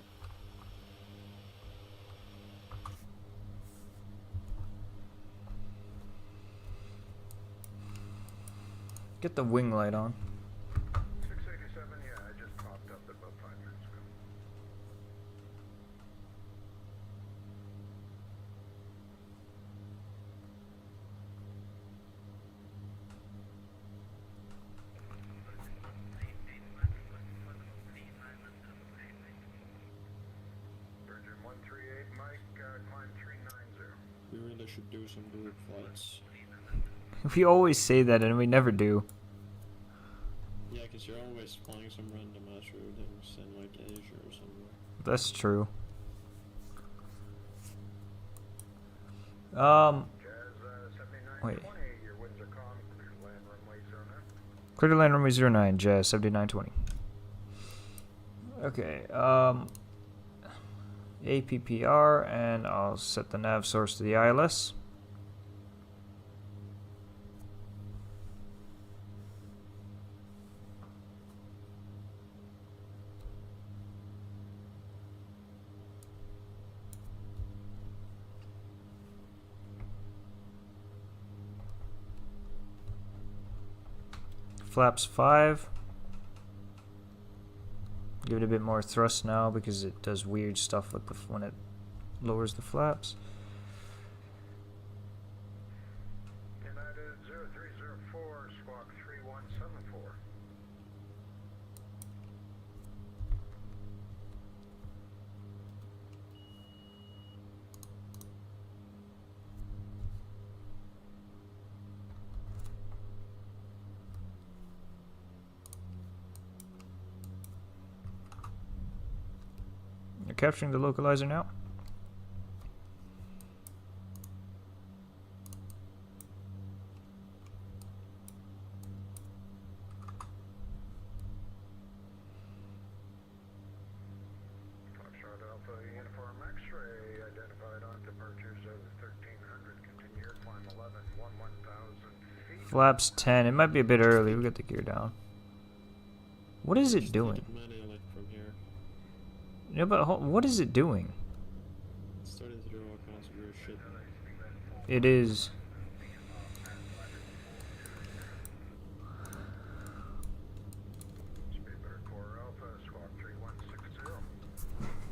Get the wing light on. 687, yeah, I just popped up about 5 minutes ago. Virgin 138, Mike, climb 390. We really should do some group flights. We always say that, and we never do. Yeah, because you're always flying some random ass routings in like Asia or somewhere. That's true. Jazz 7920, Wait. your winds are calm, clear land runway 09. Clear to land runway 09, Jazz 7920. Okay, APPR, and I'll set the nav source to the ILS. Flaps 5. Give it a bit more thrust now because it does weird stuff with when it lowers the flaps. United 0304, squawk 3174. You're capturing the localizer now. Foxtrot Alpha Uniform X-ray identified on departures of 1300. Continue your climb 11, 1000 feet. Flaps 10. It might be a bit early. We got the gear down. What is it Just doing? take it manually from here. Yeah, but what is it doing? It's starting to do all kinds of weird shit. It is. Speedbird 4 Alpha, squawk 3160.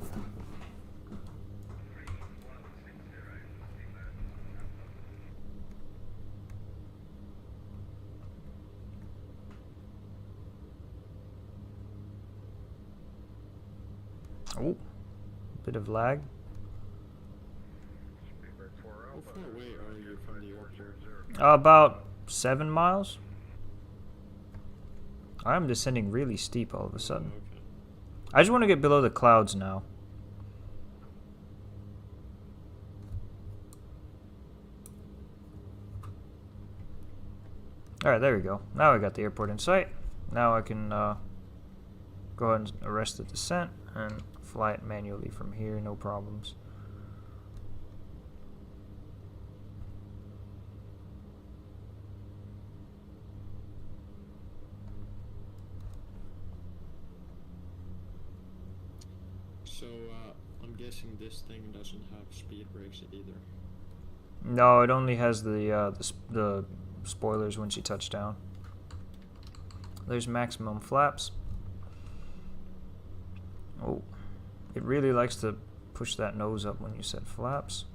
Oh, bit of lag. Speedbird 4 How Alpha. far away are you from the airport? About 7 miles. I'm descending really steep all of a sudden. Okay. I just want to get below the clouds now. Alright, there we go. Now I got the airport in sight. Now I can go ahead and arrest the descent and fly it manually from here, no problems. So, I'm guessing this thing doesn't have speed brakes either. No, it only has the spoilers when she touched down. There's maximum flaps. Oh, it really likes to push that nose up when you set flaps.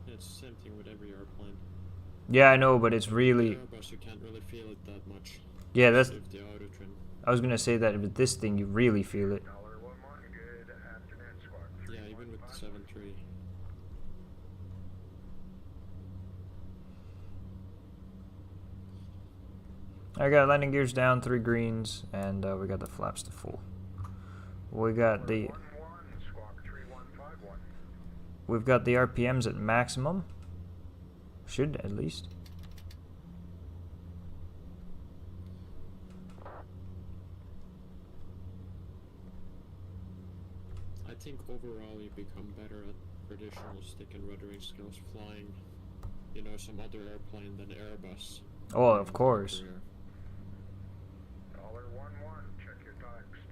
It's the same thing with every airplane. Yeah, I know, but it's really, Airbus, you can't really feel it that much. yeah, that's If the auto trim. I was gonna say that with this thing you really feel it. $1-1, good afternoon, squawk Yeah, even with the 7.3. I got landing gears down, 3 greens, and we got the flaps to full. We got the 1-1, squawk 3151. we've got the RPMs at maximum. Should at least. I think overall you become better at traditional stick and ruddering skills flying, you know, some other airplane than Airbus. Oh, of course. Career. $1-1, check your text.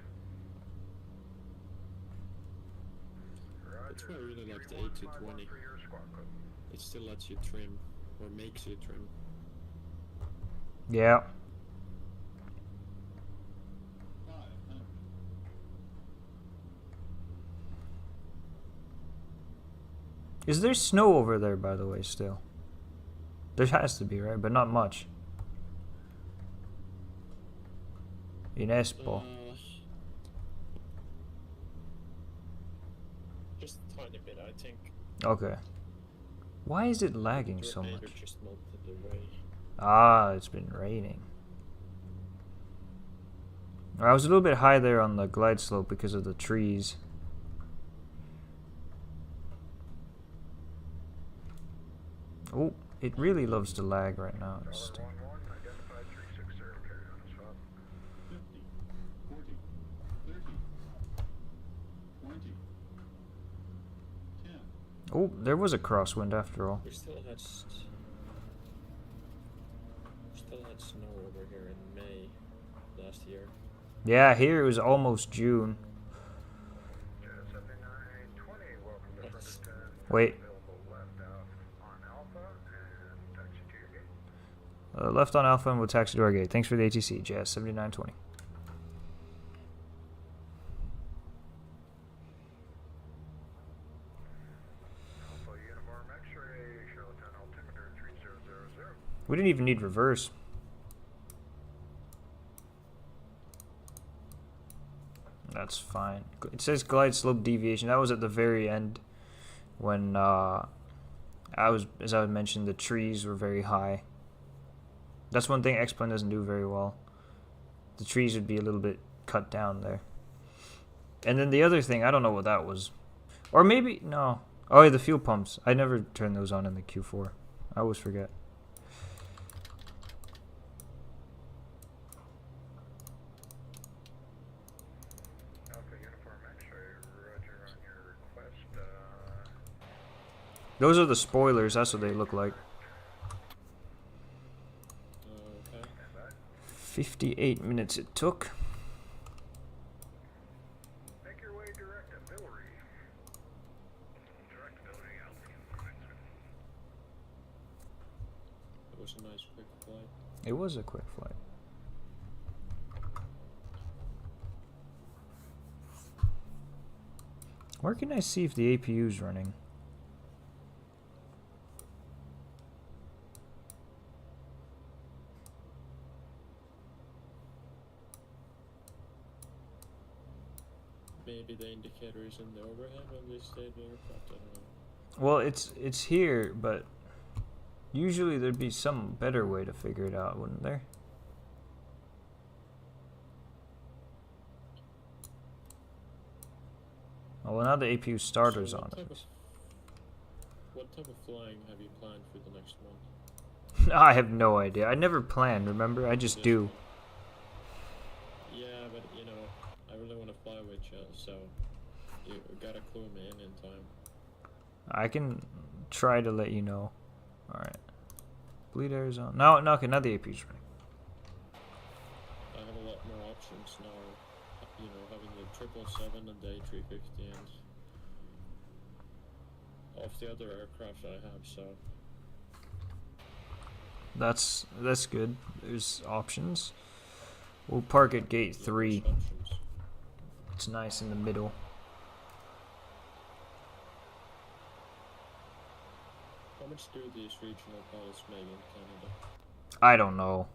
That's why I really like the 3151 A220. for your squawk code. It still lets you trim, or makes you trim. Yeah. Is there snow over there, by the way, still? There has to be, right? But not much. In Espoo. Just a tiny bit, I think. Okay. Why is it lagging so Tornado much? just melted away. Ah, it's been raining. I was a little bit high there on the glide slope because of the trees. Oh, it really loves to lag right now. It's $1-1, identified 360, carry on as well. 50, 40, 30, 20, 10. oh, there was a crosswind after all. We still had snow over here in May last year. Yeah, here it was almost June. AC7920, welcome to That's- Fredericton. Wait. Available left out on Alpha and taxi to your gate. Left on Alpha and we'll taxi to our gate. Thanks for the ATC, JS7920. Alpha Uniform X-ray, Charlottetown altimeter 3000. We didn't even need reverse. That's fine. It says glide slope deviation. That was at the very end when as I mentioned, the trees were very high. That's one thing X-Plane doesn't do very well. The trees would be a little bit cut down there. And then the other thing, I don't know what that was. Or maybe, no. Oh, yeah, the fuel pumps. I never turn those on in the Q4. I always forget. Alpha Uniform X-ray, roger on your request. Those are the spoilers. That's what they look like. Okay. Stand by. 58 minutes it took. Make your way direct to Villery. Direct to Villery, Alpha Uniform X-ray. It was a nice quick flight. It was a quick flight. Where can I see if the APU's running? Maybe the indicator is in the overhead when they stayed the aircraft, I don't know. Well, it's here, but usually there'd be some better way to figure it out, wouldn't there? Oh, well, now the APU starter's So on it. What type of flying have you planned for the next month? I have no idea. I never plan, remember? I just do. Yeah, but you know, I really want to fly with you, so you gotta clue me in time. I can try to let you know. Alright. Bleed Arizona. No, okay, now the APU's running. I have a lot more options now, you know, having the 777 and the A350 and of the other aircraft I have, so That's good. There's options. We'll park at gate yeah, 3. there's options. It's nice in the middle. How much do these regional pilots make in Canada? I don't know.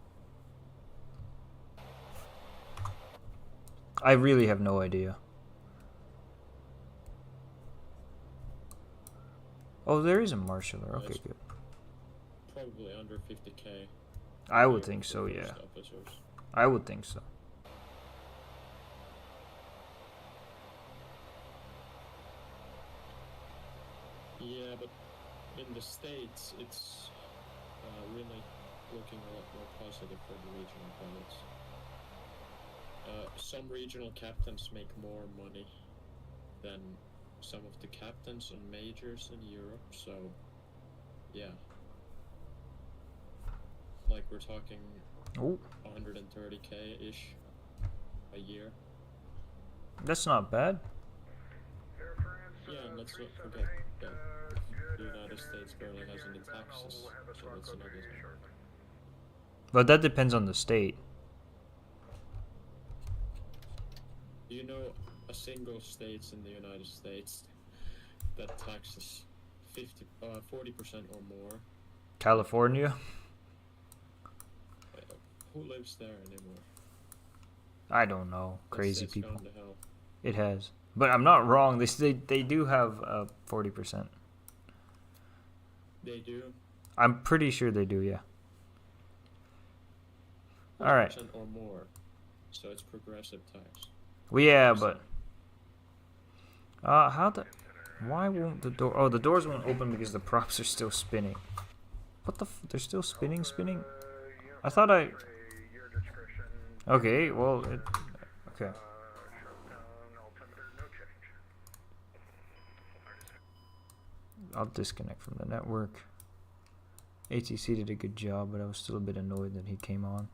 I really have no idea. Oh, there is a marshaller. Okay, Nice. good. Probably under 50k. I would think so, for yeah. first officers. I would think so. Yeah, but in the States, it's really looking a lot more positive for the regional pilots. Some regional captains make more money than some of the captains on majors in Europe, so yeah. Like we're talking Oh, 130k-ish a year. that's not bad. Air France, Yeah, and let's not 378, forget that good the United afternoon. States barely has any Continue inbound. taxes, We'll have a so squawk that's over another you thing. shortly. But that depends on the state. Do you know a single state in the United States that taxes 40% or more? California? Who lives there anymore? I don't know. That Crazy state's people. gone to hell. It has. But I'm not wrong. They do have 40%. They do. I'm pretty sure they do, yeah. All right. 40% or more. So it's progressive tax. Well, yeah, but how the? Why won't the door? Oh, the doors won't open because the props are still spinning. What the? They're still spinning. I thought I. Your discretion. Okay, well, it. Okay. Shutdown altimeter, no change. I'll disconnect from the network. ATC did a good job, but I was still a bit annoyed that he came on.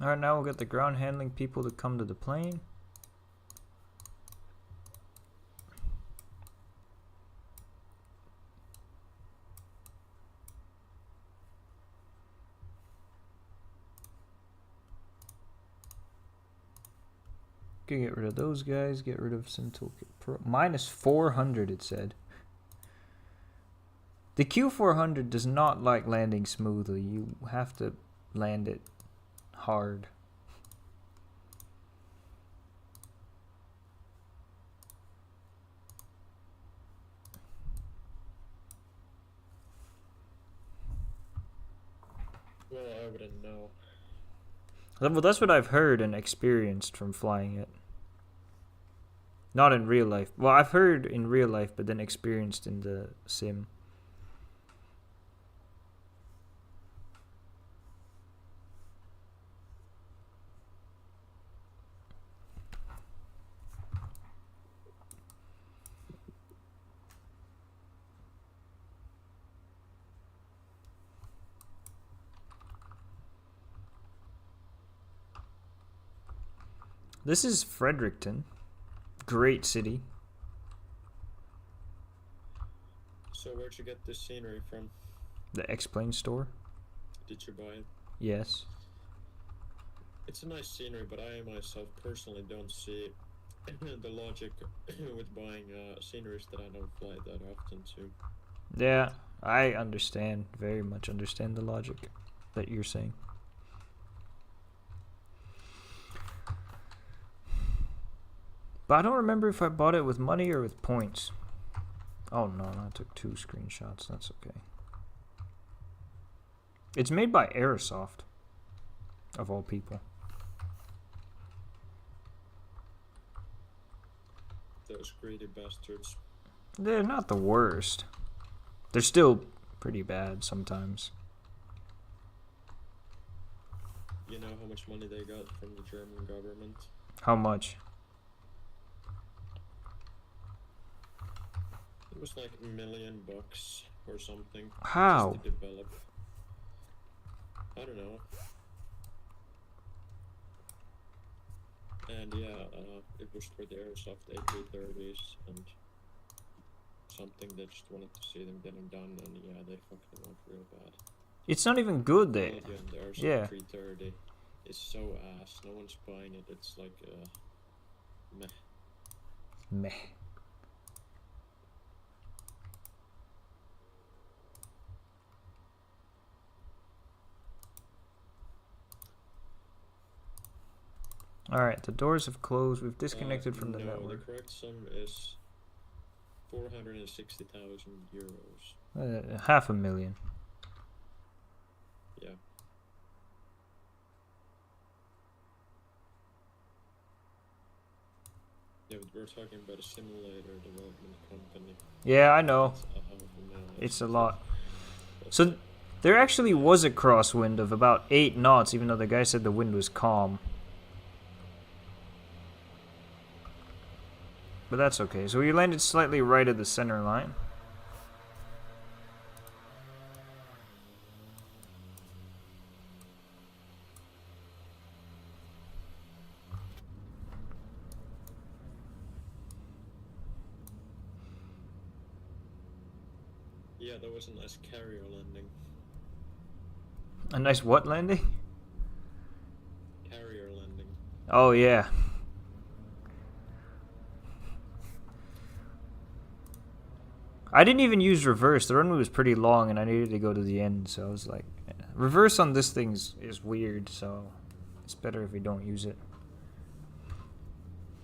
Alright, now we'll get the ground handling people to come to the plane. Can get rid of those guys, get rid of some toolkit pro. Minus 400 it said. The Q400 does not like landing smoothly. You have to land it hard. Well, I wouldn't know. Well, that's what I've heard and experienced from flying it. Not in real life. Well, I've heard in real life, but then experienced in the sim. This is Fredericton. Great city. So where'd you get this scenery from? The X-Plane store? Did you buy it? Yes. It's a nice scenery, but I myself personally don't see the logic with buying sceneries that I don't fly that often to. Yeah, I understand. Very much understand the logic that you're saying. But I don't remember if I bought it with money or with points. Oh no, I took 2 screenshots. That's okay. It's made by Aerosoft, of all people. Those greedy bastards. They're not the worst. They're still pretty bad sometimes. You know how much money they got from the German government? How much? It was like $1 million or something. How? Just to develop. I don't know. And yeah, it was for the airsoft A330s and something they just wanted to see them getting done, and yeah, they fucked them up real bad. It's not even good there. The airsoft Yeah. 330 is so ass. No one's buying it. It's like meh. Meh. Alright, the doors have closed. We've disconnected from the no, network. The correct sum is 460,000 euros. 500,000. Yeah. Yeah, but we're talking about a simulator development company. Yeah, I know. It's $500,000. It's a lot. So there actually was a crosswind of about 8 knots, even though the guy said the wind was calm. But that's okay. So we landed slightly right of the center line. Yeah, that was a nice carrier landing. A nice what landing? Carrier landing. Oh, yeah. I didn't even use reverse. The runway was pretty long and I needed to go to the end, so I was like, reverse on this thing is weird, so it's better if we don't use it.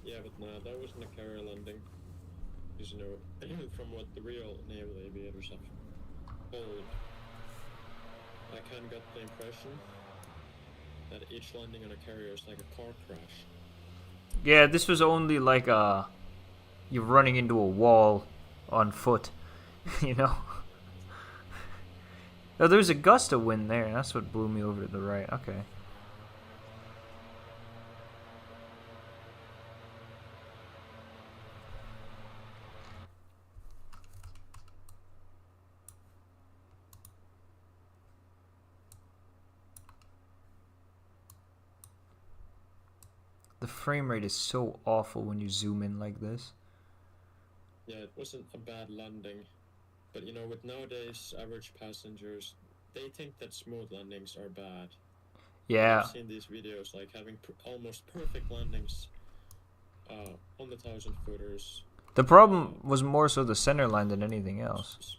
Yeah, but no, that wasn't a carrier landing. Because, you know, from what the real naval aviators have told, I kind of got the impression that each landing on a carrier is like a car crash. Yeah, this was only like you're running into a wall on foot, you know? Oh, there's a gust of wind there. That's what blew me over to the right. Okay. The frame rate is so awful when you zoom in like this. Yeah, it wasn't a bad landing. But, you know, with nowadays average passengers, they think that smooth landings are bad. Yeah. I've seen these videos, like, having almost perfect landings on the 1,000-footers. The problem was more so the center line than anything else.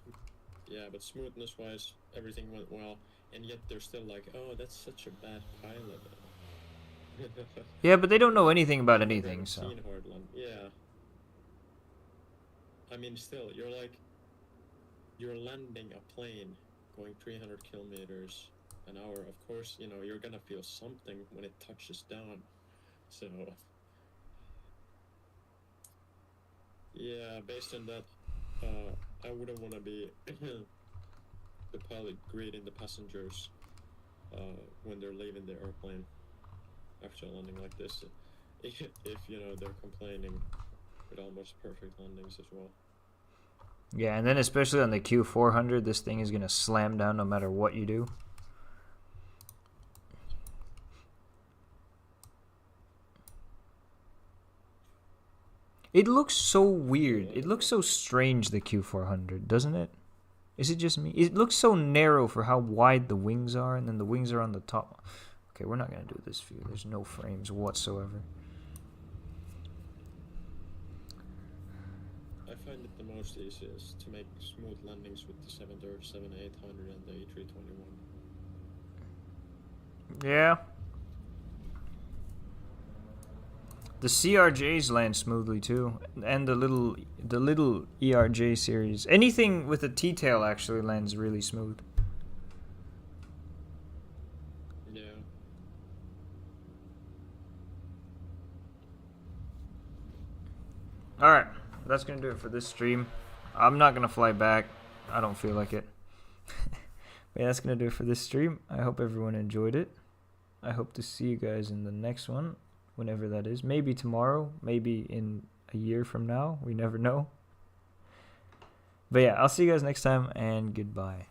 Yeah, but smoothness-wise, everything went well. And yet they're still like, oh, that's such a bad pilot. Yeah, but they don't know anything about anything, so. Seen hard land. Yeah. I mean, still, you're landing a plane going 300 kilometers an hour. Of course, you know, you're gonna feel something when it touches down. So, yeah, based on that, I wouldn't want to be the pilot greeting the passengers when they're leaving the airplane after a landing like this. If you know, they're complaining with almost perfect landings as well. Yeah, and then especially on the Q400, this thing is going to slam down no matter what you do. It looks so weird. It looks so strange, the Q400, doesn't it? Is it just me? It looks so narrow for how wide the wings are, and then the wings are on the top. Okay, we're not going to do this view. There's no frames whatsoever. I find it the most easiest to make smooth landings with the 737-800 and the A321. Yeah. The CRJs land smoothly too, and the little ERJ series. Anything with a T-tail actually lands really smooth. Yeah. Alright, that's gonna do it for this stream. I'm not gonna fly back. I don't feel like it. But yeah, that's going to do it for this stream. I hope everyone enjoyed it. I hope to see you guys in the next one, whenever that is. Maybe tomorrow, maybe in a year from now. We never know. But yeah, I'll see you guys next time, and goodbye.